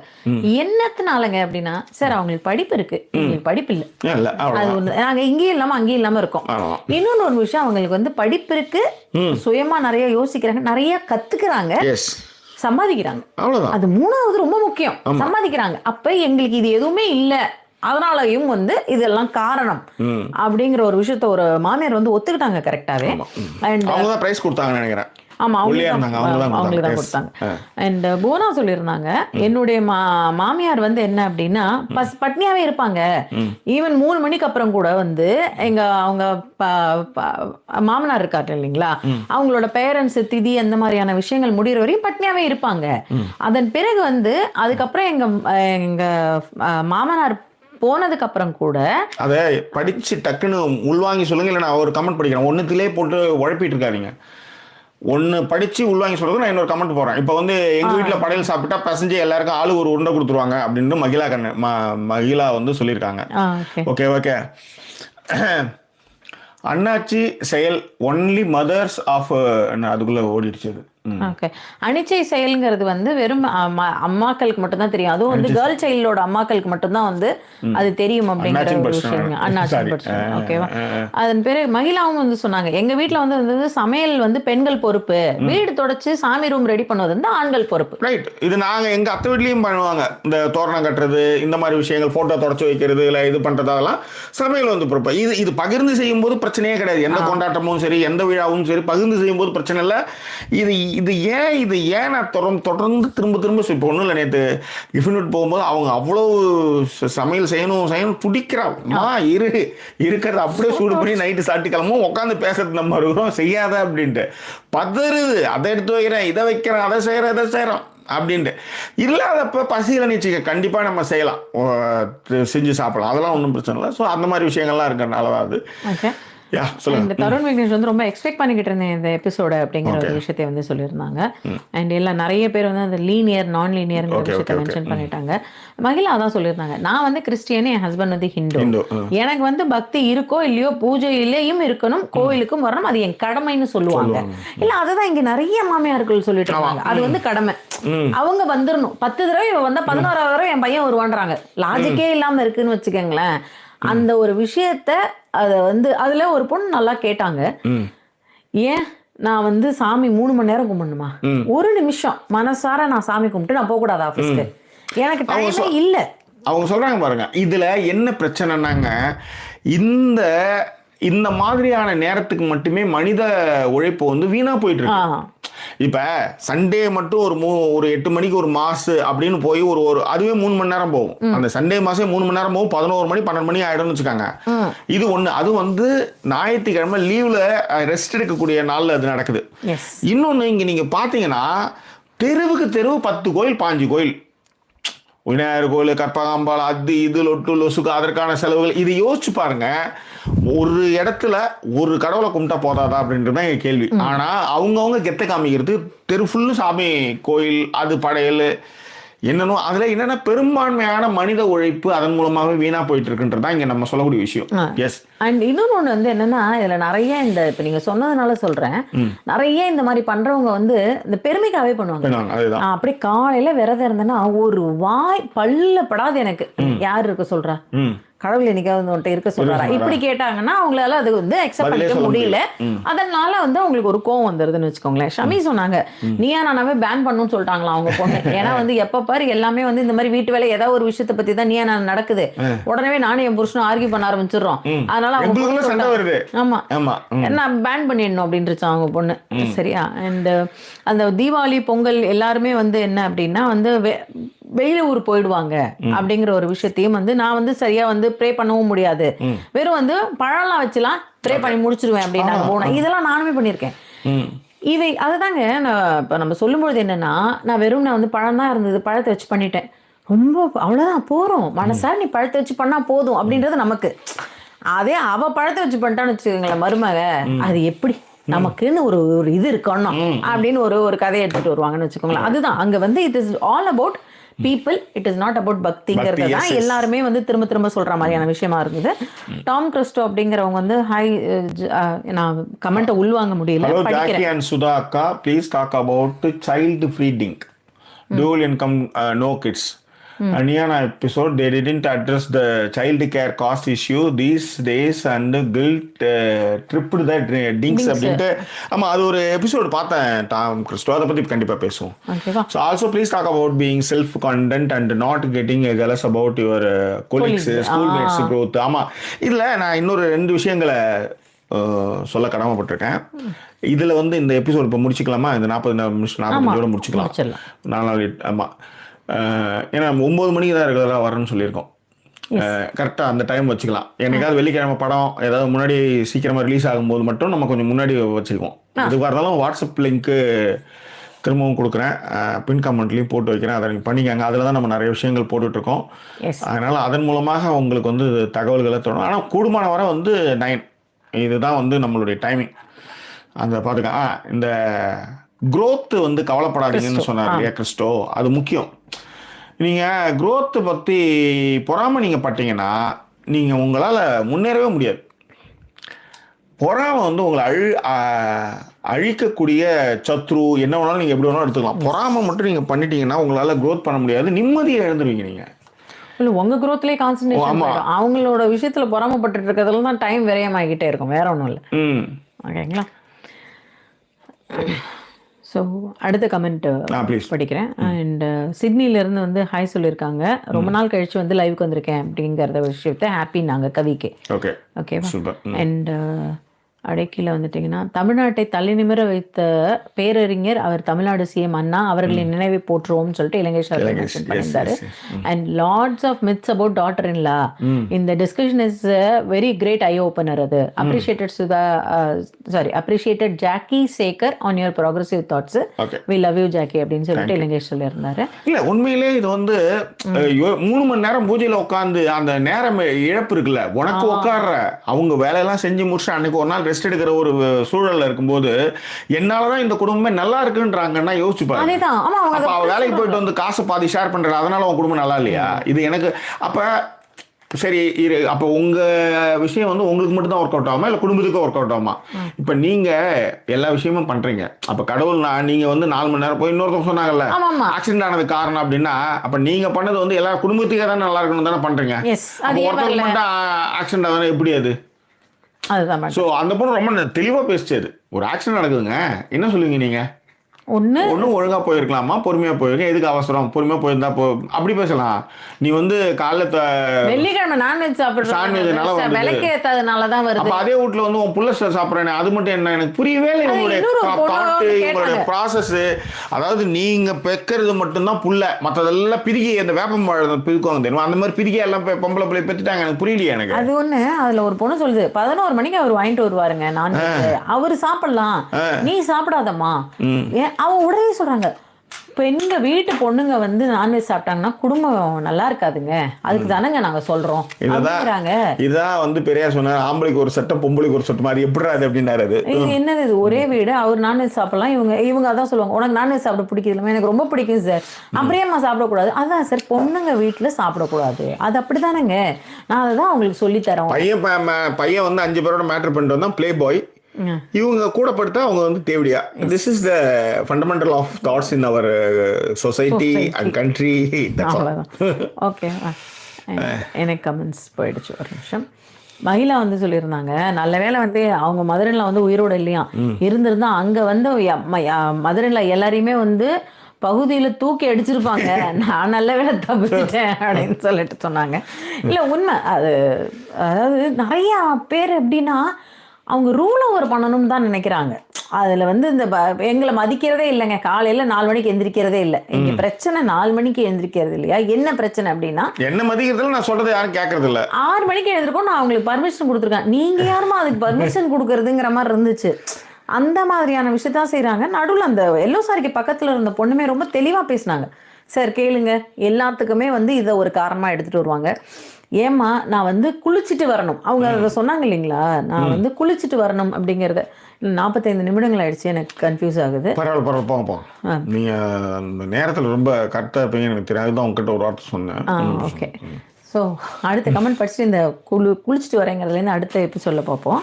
என்னத்தினாலங்க அப்படின்னா, சார் அவங்களுக்கு படிப்பு இருக்கு, எங்களுக்கு படிப்பு இல்ல, அது ஒண்ணு. நாங்க இங்கேயும் இல்லாம அங்கேயும் இல்லாம இருக்கோம். இன்னொன்னு ஒரு விஷயம், அவங்களுக்கு வந்து படிப்பு இருக்கு, சுயமா நிறைய யோசிக்கிறாங்க, நிறைய கத்துக்கிறாங்க, சம்பாதிக்கிறாங்க. அது 3வது ரொம்ப முக்கியம், சம்பாதிக்கிறாங்க. அப்ப எங்களுக்கு இது எதுவுமே இல்ல, அதனாலயும் வந்து இதெல்லாம் காரணம் அப்படிங்கிற ஒரு விஷயத்த ஒரு மாமியார் வந்து ஒத்துக்கிட்டாங்க கரெக்டாவே. அண்ட் பிரைஸ் கொடுத்தாங்க நினைக்கிறேன். ஆமா, அவங்களுக்கு தான் கொடுத்தாங்க. அண்ட் போனா சொல்லியிருந்தாங்க, என்னுடைய மாமியார் வந்து என்ன அப்படின்னா பட்னியாவே இருப்பாங்க. ஈவன் 3 மணிக்கு அப்புறம் கூட வந்து அவங்க மாமனார் இருக்காரு இல்லைங்களா, அவங்களோட பேரண்ட்ஸ் திதி அந்த மாதிரியான விஷயங்கள் முடிகிற வரையும் பட்னியாவே இருப்பாங்க. அதன் பிறகு வந்து அதுக்கப்புறம் எங்க மாமனார் போனதுக்கு அப்புறம் கூட அதை படிச்சு டக்குன்னு உள்வாங்கி சொல்லுங்க. இல்லை நான் ஒரு கமெண்ட் படிக்கிறேன், ஒன்னுத்திலே போட்டு உழப்பிட்டு இருக்காதீங்க. ஒன்று படித்து உள்வாங்கி சொல்கிறது. நான் இன்னொரு கமெண்ட் போகிறேன். இப்போ வந்து எங்கள் வீட்டில் படையல் சாப்பிட்டா பசஞ்சு எல்லாருக்கும் ஆளு ஒரு உருண்டை கொடுத்துருவாங்க அப்படின்னு மகிழா வந்து சொல்லியிருக்காங்க. ஓகே. அண்ணாச்சி செயல் ஒன்லி மதர்ஸ் ஆஃப் அதுக்குள்ளே ஓடிடுச்சு. அது ஓகே. அனிச்சை செயல்ங்கிறது வந்து வெறும் அம்மாக்களுக்கு மட்டும்தான் தெரியும். அதுவும் வந்து கேர்ள் சைல்டோட அம்மாக்களுக்கு மட்டும்தான் வந்து அது தெரியும் அப்படிங்கிற ஒரு விஷயம். ஓகேவா. அதன் பிறகு மகிழாவும் வந்து சொன்னாங்க, எங்க வீட்டுல வந்து சமையல் வந்து பெண்கள் பொறுப்பு, வீடு தொடச்சு சாமி ரூம் ரெடி பண்ணுவது வந்து ஆண்கள் பொறுப்பு. ரைட். இது நாங்க எங்க அத்தை வீட்லயும் பண்ணுவாங்க. இந்த தோரணம் கட்டுறது, இந்த மாதிரி விஷயங்கள், போட்டோ தொடச்சு வைக்கிறது, இல்லை இது பண்றது, அதெல்லாம் சமையல் வந்து பொறுப்பு. இது பகிர்ந்து செய்யும் போது பிரச்சனையே கிடையாது. எந்த கொண்டாட்டமும் சரி, எந்த விழாவும் சரி, பகிர்ந்து செய்யும் போது பிரச்சனை இல்லை. இது ஏன் நான் தொடர்ந்து திரும்ப இப்போ ஒன்றும் இல்லை. நேற்று கிஃப்ட் போகும்போது அவங்க அவ்வளோ சமையல் செய்யணும் துடிக்கிறாமா, இருக்கிறத அப்படியே சூடு பண்ணி நைட்டு சாப்பிட்டு கிளம்பும், உட்காந்து பேசுறது நம்ம இருக்கிறோம், செய்யாத அப்படின்ட்டு பதறுது. அதை எடுத்து வைக்கிறேன், இதை வைக்கிறேன், அதை செய்கிறோம் அப்படின்ட்டு. இல்லாதப்ப பசியில் நீச்சிக்க கண்டிப்பாக நம்ம செய்யலாம், செஞ்சு சாப்பிடலாம், அதெல்லாம் ஒன்றும் பிரச்சனை இல்லை. ஸோ அந்த மாதிரி விஷயங்கள்லாம் இருக்கிறனால தான் அது. இந்த தருண் விக்னேஷ் வந்து ரொம்ப எக்ஸ்பெக்ட் பண்ணிக்கிட்டு இருந்தேன் இந்த எபிசோட அப்படிங்கிற ஒரு விஷயத்தை வந்து சொல்லியிருந்தாங்க. அண்ட் எல்லாம் நிறைய பேர் வந்து அந்த லீனியர் நான் லீனியர்ங்கிற விஷயத்தை மென்ஷன் பண்ணிட்டாங்க. மகிழா அதான் சொல்லியிருந்தாங்க, நான் வந்து கிறிஸ்டியன், என் ஹஸ்பண்ட் வந்து ஹிந்து, எனக்கு வந்து பக்தி இருக்கோ இல்லையோ பூஜையிலேயும் இருக்கணும், கோயிலுக்கும் வரணும், அது என் கடமைன்னு சொல்லுவாங்க. இல்ல அதுதான் இங்க நிறைய மாமியார்கள் சொல்லிட்டு இருக்காங்க, அது வந்து கடமை, அவங்க வந்துடணும். 10 தடவை இவ வந்தா 11வது தடவை என் பையன் வருவான்றாங்க. லாஜிக்கே இல்லாம இருக்குன்னு வச்சுக்கோங்களேன். அந்த ஒரு விஷயத்த அதை வந்து அதுல ஒரு பொண்ணு நல்லா கேட்டாங்க, ஏன் நான் வந்து சாமி 3 மணி நேரம் கும்பிடணுமா? ஒரு நிமிஷம் மனசார நான் சாமி கும்பிட்டு நான் போகக்கூடாது ஆஃபீஸ்க்கு? எனக்கு டைமே இல்ல. அவங்க சொல்றாங்க பாருங்க, இதுல என்ன பிரச்சனைனாங்க, இந்த மாதிரியான நேரத்துக்கு மட்டுமே மனித உழைப்பு வந்து வீணா போயிட்டு இருக்கு. இப்ப சண்டே மட்டும் ஒரு 8 மணிக்கு ஒரு மாசு அப்படின்னு போய் ஒரு அதுவே 3 மணி நேரம் போகும். அந்த சண்டே மாசம் 3 மணி நேரம் போகும். 11 மணி 12 மணி ஆயிடும்னு வச்சுக்காங்க. இது ஒண்ணு. அது வந்து ஞாயிற்றுக்கிழமை லீவ்ல ரெஸ்ட் எடுக்கக்கூடிய நாள்ல அது நடக்குது. இன்னொன்னு, இங்க நீங்க பாத்தீங்கன்னா தெருவுக்கு தெருவு 10 கோயில் 5 கோயில், விநாயகர் கோயில், கற்பகாம்பாள், அது இது லொட்டு லொசுக்கு, அதற்கான செலவுகள். இது யோசிச்சு பாருங்க. ஒரு இடத்துல ஒரு கடவுளை கும்பிட்டா போதாதா அப்படின்றதான் என் கேள்வி. ஆனா அவங்கவுங்க கெத்த காமிக்கிறது தெரு ஃபுல்லு சாமி கோயில், அது படையல் என்னன்னு. அதுல என்னன்னா பெரும்பான்மையான மனித உழைப்பு அதன் மூலமாவே வீணா போயிட்டு இருக்குன்றதான் இங்க நம்ம சொல்லக்கூடிய விஷயம். எஸ். அண்ட் இன்னொன்னு வந்து என்னன்னா, இதுல நிறைய இப்ப நீங்க சொன்னதுனால சொல்றேன், நிறைய இந்த மாதிரி பண்றவங்க வந்து இந்த பெருமைக்காவே பண்ணுவாங்க. அப்படி காலையில விரதம் இருந்தேன்னா ஒரு வாய் பல்ல படாது எனக்கு. யாரு இருக்க சொல்றா? கடவுள் என்னைக்காவது வந்துட்டு இருக்க சொல்றாரா? இப்படி கேட்டாங்கன்னா அவங்களால அது வந்து அக்செப்ட் பண்ணிக்க முடியல. அதனால வந்து அவங்களுக்கு ஒரு கோவம் வந்துருதுன்னு வச்சுக்கோங்களேன். ஷமி சொன்னாங்க, நீயா நானாவே பேன் பண்ணணும்னு சொல்லிட்டாங்களா அவங்க பொண்ணு. ஏன்னா வந்து எப்ப பாரு எல்லாமே வந்து இந்த மாதிரி வீட்டு வேலை ஏதாவது ஒரு விஷயத்தை பத்தி தான் நீயா நான் நடக்குது, உடனே நானும் என் புருஷனும் ஆர்கியூ பண்ண ஆரம்பிச்சிடுறோம். அதனால அவங்க ஆமா நான் பேன் பண்ணிடணும் அப்படின்ட்டு அவங்க பொண்ணு. சரியா? அண்ட் அந்த தீபாவளி பொங்கல் எல்லாருமே வந்து என்ன அப்படின்னா வந்து வெளியில ஊர் போயிடுவாங்க அப்படிங்கிற ஒரு விஷயத்தையும் வந்து நான் வந்து சரியா வந்து ப்ரே பண்ணவும் முடியாது, வெறும் வந்து பழம்லாம் வச்சுலாம் ப்ரே பண்ணி முடிச்சிருவேன் அப்படின்னு நான் போனேன். இதெல்லாம் நானுமே பண்ணியிருக்கேன். இதை அதுதாங்க இப்போ நம்ம சொல்லும்பொழுது என்னன்னா, நான் வந்து பழம் தான் இருந்தது, பழத்தை வச்சு பண்ணிட்டேன், ரொம்ப அவ்வளோதான் போகிறோம் மனசா, நீ பழத்தை வச்சு பண்ணா போதும் அப்படின்றது நமக்கு. அதே அவ பழத்தை வச்சு பண்ணிட்டான்னு வச்சுக்கோங்களேன் மருமக, அது எப்படி நமக்குன்னு ஒரு இது இருக்கணும் அப்படின்னு ஒரு கதையை எடுத்துட்டு வருவாங்கன்னு வச்சுக்கோங்களேன். அதுதான் அங்க வந்து it is all about people, it is not about பக்திங்கிறது தான் எல்லாருமே வந்து திரும்ப சொல்ற மாதிரியான விஷயமா இருந்தது. டாம் கிறிஸ்டோ அப்படிங்கிறவங்க வந்து நான் கமெண்ட்டை உள்வாங்க முடியல. Hello Jackie and Sudha akka, please talk about child feeding. Dual income, no kids. Niana episode, they didn't address the child care cost issue these days and guilt tripped the dinks அப்படின்ட்டு. ஆமா, அது ஒரு episode பார்த்தேன் Tom Crasto, அதை பற்றி கண்டிப்பாக பேசுவோம். So also please talk about being self content and not getting jealous about your colleagues, schoolmates growth. ஆமாம், இதில் நான் இன்னொரு 2 விஷயங்களை சொல்ல கடமைப்பட்டிருக்கேன். இதில் வந்து இந்த எபிசோட் இப்போ முடிச்சுக்கலாமா? இந்த 40 நிமிஷம் 45 முடிச்சுக்கலாம். 4 நாள். ஆமாம், ஏன்னா 9 மணிக்கு தான் ரெகுலராக வரேன்னு சொல்லியிருக்கோம். கரெக்டாக அந்த டைம் வச்சுக்கலாம். என்னைக்காவது வெள்ளிக்கிழமை படம் ஏதாவது முன்னாடி சீக்கிரமாக ரிலீஸ் ஆகும்போது மட்டும் நம்ம கொஞ்சம் முன்னாடி வச்சுக்குவோம். எதுவாக இருந்தாலும் வாட்ஸ்அப் லிங்க்கு திரும்பவும் கொடுக்குறேன், பின் கமெண்ட்லேயும் போட்டு வைக்கிறேன், அதை நீங்கள் பண்ணிக்கோங்க. அதில் தான் நம்ம நிறைய விஷயங்கள் போட்டுட்ருக்கோம். அதனால் அதன் மூலமாக உங்களுக்கு வந்து தகவல்களை தரணும். ஆனால் கூடுமான வரை வந்து 9 இதுதான் வந்து நம்மளுடைய டைமிங். அந்த பார்த்துக்க இந்த growth வந்து கவலைப்படாதீங்கன்னு சொன்னார் இல்லையா கிறிஸ்டோ, அது முக்கியம். நீங்கள் growth பற்றி பொறாமை நீங்கள் பட்டீங்கன்னா நீங்கள் உங்களால் முன்னேறவே முடியாது. பொறாமை வந்து உங்களை அழிக்கக்கூடிய சத்ரு, என்ன வேணாலும் நீங்கள் எப்படி வேணாலும் எடுத்துக்கலாம். பொறாமை மட்டும் நீங்கள் பண்ணிட்டீங்கன்னா உங்களால் growth பண்ண முடியாது, நிம்மதியை இழந்துருவீங்க நீங்கள். இல்லை, உங்கள் க்ரோத்லேயே கான்சன்ட்ரேஷன், அவங்களோட விஷயத்தில் பொறாமப்பட்டு இருக்கிறதுல தான் டைம் விரயமாகிக்கிட்டே இருக்கும், வேற ஒன்றும் இல்லை. ஓகேங்களா? ஸோ அடுத்த கமெண்ட் படிக்கிறேன். அண்ட் சிட்னிலேருந்து வந்து ஹாய் சொல்லியிருக்காங்க, ரொம்ப நாள் கழிச்சு வந்து லைவுக்கு வந்திருக்கேன் அப்படிங்கிறத விஷயத்த ஹாப்பி நாங்கள் கவிக்கு. ஓகேவா? அண்ட் அடைக்கில வந்துட்டிங்கன்னா, தமிழ்நாட்டை தலைநிமிர வைத்த பேரறிஞர் அவர் தமிழ்நாடு சிஎம் அண்ணா அவர்களின் நினைவை போற்றுவோம்னு சொல்லிட்டு இலங்கை சார் மென்ஷன் பண்ணியிருந்தாரு. And lots of myths about daughter in law. இந்த discussion is very great eye opener. அது appreciated Jackie Sekar on your progressive thoughts. We love you Jackie அப்படின்னு சொல்லிட்டு இலங்கை சொல்லியிருந்தாரு. இல்லை, உண்மையிலே இது வந்து 3 மணி நேரம் பூஜையில் உட்காந்து அந்த நேரம் இழப்பு இருக்குல்ல, உனக்கு உட்கார்ற அவங்க வேலையெல்லாம் செஞ்சு முடிச்சு அன்னைக்கு ஒரு நாள் ரெஸ்ட் எடுக்கிற ஒரு சூழல்ல இருக்கும்போது என்னாலதான் இந்த குடும்பமே நல்லா இருக்குன்றாங்கன்னா யோசிச்சு பாருங்க. அவ வேலைக்கு போயிட்டு வந்து காசு பாதி ஷேர் பண்ற, அதனால உங்க குடும்பம் நல்லா இல்லையா? இது எனக்கு அப்ப சரி, அப்போ உங்க விஷயம் வந்து உங்களுக்கு மட்டும் தான் ஒர்க் அவுட் ஆகுமா, இல்லை குடும்பத்துக்கும் ஒர்க் அவுட் ஆகுமா? இப்போ நீங்க எல்லா விஷயமும் பண்றீங்க. அப்போ கடவுள் நீங்க வந்து 4 மணி நேரம் போய் இன்னொருத்தவங்க சொன்னாங்கல்ல ஆக்சிடென்ட் ஆனது காரணம் அப்படின்னா, அப்ப நீங்க பண்ணது வந்து எல்லா குடும்பத்துக்கே தான் நல்லா இருக்கணும் தானே பண்றீங்க. ஒருத்தவங்க மட்டும் ஆக்சிடென்ட் ஆகுதுன்னா எப்படி அது? அதுதான் மேடம். ஸோ அந்த பொண்ணு ரொம்ப தெளிவாக பேசிச்சு. அது ஒரு ஆக்சிடென்ட் நடக்குதுங்க, என்ன சொல்லுவீங்க நீங்கள்? ஒன்றும் ஒழுங்காக போயிருக்கலாமா, பொறுமையாக போயிருக்கேன், எதுக்கு அவசரம், பொறுமையாக போயிருந்தா இப்படி பேசலாம். நீ வந்து காலைல வெள்ளிக்கிழமை நான்வெஜ் சாப்பிட்றதுனால விலைக்கு ஏற்றதுனால தான் வருது. அப்போ அதே வீட்டில் வந்து உன் புள்ள சாப்பிட்றேன், அது மட்டும் என்ன எனக்கு புரியவே இல்லை. இவங்களுடைய தாட்டு, இவங்களுடைய ப்ராசஸ்ஸு, அதாவது நீங்கள் பெக்கிறது மட்டும்தான் புள்ள, மற்றதெல்லாம் பிரிகி அந்த வேப்பம் பிரிக்குவாங்க தெரியுமா, அந்த மாதிரி பிரிகி எல்லாம் பொம்பளை பிள்ளை பெற்றுட்டாங்க. எனக்கு புரியலையே எனக்கு. அது ஒன்று அதில் ஒரு பொண்ணு சொல்லுது 11 மணிக்கு அவர் வாங்கிட்டு வருவாருங்க நான்வெஜ், அவர் சாப்பிடலாம், நீ சாப்பிடாதம்மா. அவன் உடனே சொல்றாங்க, பெண்க வீட்டு பொண்ணுங்க வந்து நான்வெஜ் சாப்பிட்டாங்கன்னா குடும்பம் நல்லா இருக்காதுங்க, அதுக்கு தானங்க நாங்க சொல்றோம். இதான் வந்து பெரியார் சொன்னார், ஆம்பளைக்கு ஒரு சட்டம் பொம்பளைக்கு ஒரு சட்டம் மாதிரி எப்படி அது அப்படின்னாரு. இது என்னது, இது ஒரே வீடு, அவர் நான்வெஜ் சாப்பிடலாம், இவங்க அதான் சொல்லுவாங்க, உனக்கு நான்வெஜ் சாப்பிட பிடிக்குது, எனக்கு ரொம்ப பிடிக்கும் சார், அப்படியேம்மா சாப்பிடக்கூடாது. அதான் சார், பொண்ணுங்க வீட்டுல சாப்பிடக்கூடாது, அது அப்படிதானங்க, நான் அதை தான் அவங்களுக்கு சொல்லித்தரேன். பையன் வந்து 5 பேரோட மேட்டர் பண்ணிட்டு வந்தான், பிளே பாய். இவங்க கூட படுத்தா அவங்க வந்து தேவடியா. This is the fundamental of thoughts in our society and country. Okay, எனக்கு கமெண்ட்ஸ் போயிடுச்சு. ஒரு நிமிஷம். மகிழா வந்து சொல்லியிருந்தாங்க, நல்ல வேளை வந்து அவங்க மதுரையில் வந்து உயிரோடு இல்லையா, இருந்திருந்தா அங்கே வந்து மதுரையில் எல்லாரையுமே வந்து பகுதியில் தூக்கி அடிச்சிருப்பாங்க, நான் நல்ல வேலை தப்பிச்சிட்டேன் அப்படின்னு சொல்லிட்டு சொன்னாங்க. இல்லை உண்மை அது, அதாவது நிறையா பேர் எப்படின்னா அவங்க ரூல் ஓவர் பண்ணணும்னு தான் நினைக்கிறாங்க. அதில் வந்து இந்த எங்களை மதிக்கிறதே இல்லைங்க, காலையில் 4 மணிக்கு எந்திரிக்கிறதே இல்லை. இங்கே பிரச்சனை 4 மணிக்கு எந்திரிக்கிறது இல்லையா, என்ன பிரச்சனை அப்படின்னா என்ன மதிக்கிறதுல நான் சொல்றது யாரும் கேட்கறது இல்லை. 6 மணிக்கு எழுந்திருக்கோம், நான் அவங்களுக்கு பர்மிஷன் கொடுத்துருக்கேன், நீங்கள் யாருமா அதுக்கு பர்மிஷன் கொடுக்குறதுங்கிற மாதிரி இருந்துச்சு. அந்த மாதிரியான விஷயத்தான் செய்கிறாங்க. நடுவில் அந்த எல்லோ சாரிக்கு பக்கத்தில் இருந்த பொண்ணுமே ரொம்ப தெளிவாக பேசினாங்க. சார் கேளுங்க, எல்லாத்துக்குமே வந்து இதை ஒரு காரணமாக எடுத்துகிட்டு வருவாங்க. ஏம்மா நான் வந்து குளிச்சுட்டு வரணும், அவங்க அதை சொன்னாங்க இல்லைங்களா, நான் வந்து குளிச்சுட்டு வரணும் அப்படிங்கிறத. 45 நிமிடங்கள் ஆயிடுச்சு, எனக்கு கன்ஃபியூஸ் ஆகுது. பரவாயில்ல போங்க. நீங்கள் அந்த நேரத்தில் ரொம்ப கரெக்டாக இருப்பீங்கன்னு எனக்கு தெரியாது, தான் உங்ககிட்ட ஒரு வார்த்தை சொன்னேன். ஓகே. ஸோ அடுத்த கமெண்ட் படிச்சுட்டு இந்த குளிச்சுட்டு வரேங்கிறதுலேருந்து அடுத்த எபிசோடில் பார்ப்போம்,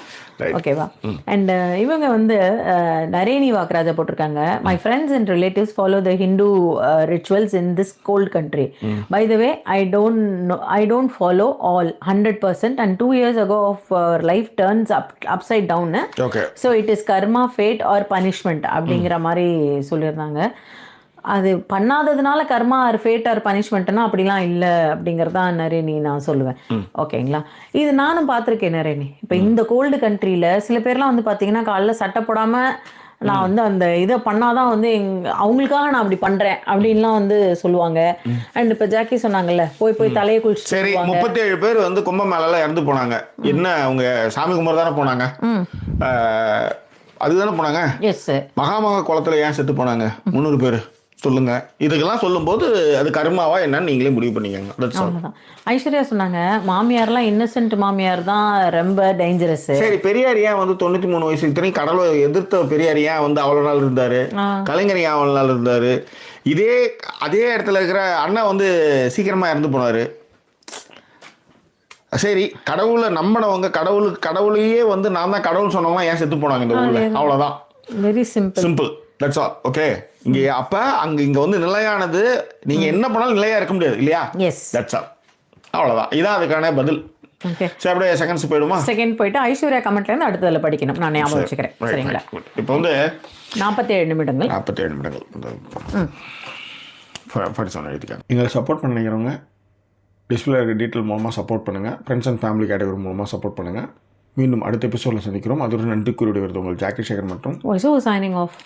ஓகேவா? அண்ட் இவங்க வந்து நரேனி வாக்ராஜா போட்டிருக்காங்க, my friends and relatives follow the Hindu rituals in this cold country. By the way I don't follow all 100%, and 2 years ago of life turns upside down. So it is karma, fate or punishment அப்படிங்கிற மாதிரி சொல்லியிருந்தாங்க. அது பண்ணாததுனால கர்மா R fat R பனிஷ்மெண்ட்னா அப்படிலாம் இல்லை அப்படிங்கிறதான் நரேனி நான் சொல்லுவேன், ஓகேங்களா? இது நானும் பார்த்துருக்கேன் நரேனி. இப்போ இந்த கோல்டு கண்ட்ரியில் சில பேர்லாம் வந்து பார்த்தீங்கன்னா காலைல சட்டை போடாமல் நான் வந்து அந்த இதை பண்ணாதான் வந்து அவங்களுக்காக நான் அப்படி பண்ணுறேன் அப்படின்லாம் வந்து சொல்லுவாங்க. அண்ட் இப்போ ஜாக்கி சொன்னாங்கல்ல, போய் தலையை குளிச்சு. சரி, 37 பேர் வந்து கும்பமேளால இறந்து போனாங்க. என்ன அவங்க சாமி குமார் தானே போனாங்க, அதுதானே போனாங்க. எஸ். மகாமக குளத்துல ஏன் செத்து போனாங்க 300 பேர் சொல்லுங்க. இதுக்கெல்லாம் சொல்லும்போது அது கர்மாவா என்னன்னு நீங்களே முடிவு பண்ணிக்கங்க. ஐஸ்வர்யா சொன்னாங்க, மாமியார்லாம் இன்னசென்ட் மாமியார் தான் ரொம்ப டேஞ்சரஸ். சரி, பெரியார் ஏன் வந்து 93 வயசு இத்தனை கடவுளை எதிர்த்த பெரியார் ஏன் வந்து அவ்வளோ நாள் இருந்தாரு, கலைஞர் ஏன் அவ்வளோ நாள் இருந்தாரு, அதே இடத்துல இருக்கிற அண்ணா வந்து சீக்கிரமா இறந்து போனாரு. சரி, கடவுளை நம்பினவங்க கடவுளையே வந்து நான் தான் கடவுள் சொன்னவங்க ஏன் செத்து போனாங்க இந்த ஊர்ல, அவ்வளவுதான். Very simple, that's all. Okay, இங்க அப்ப இங்க வந்து நிலையானது, நீங்க என்ன பண்ணாலும் நிலையா இருக்க முடியாது இல்லையா? எஸ், தட்ஸ் ஆல், அவ்வளவுதான். இதான் அதுக்கான பதில். ஓகே, சரி, அப்படியே செகண்ட்ஸ் போயிடுமா? செகண்ட் போயிட்டு ஐஸ்வர்யா கமெண்ட்ல இருந்து அடுத்ததுல படிக்கணும், நான் ஞாபகம் வச்சுக்கிறேன். சரிங்களா? இப்போ வந்து 47 நிமிடங்கள் படிச்சோம் எழுதிக்காங்க. எங்களை சப்போர்ட் பண்ணிக்கிறவங்க டிஸ்பிளே இருக்க டீட்டெயில் மூலமாக சப்போர்ட் பண்ணுங்கள். ஃப்ரெண்ட்ஸ் அண்ட் ஃபேமிலி கேட்டகரி மூலமாக சப்போர்ட் பண்ணுங்கள். மீண்டும் அடுத்த எபிசோடில் சந்திக்கிறோம். அதோட நன்றி கூறிவிடுவது உங்கள் ஜாக்கி சேகர் மற்றும் சைனிங் ஆஃப்.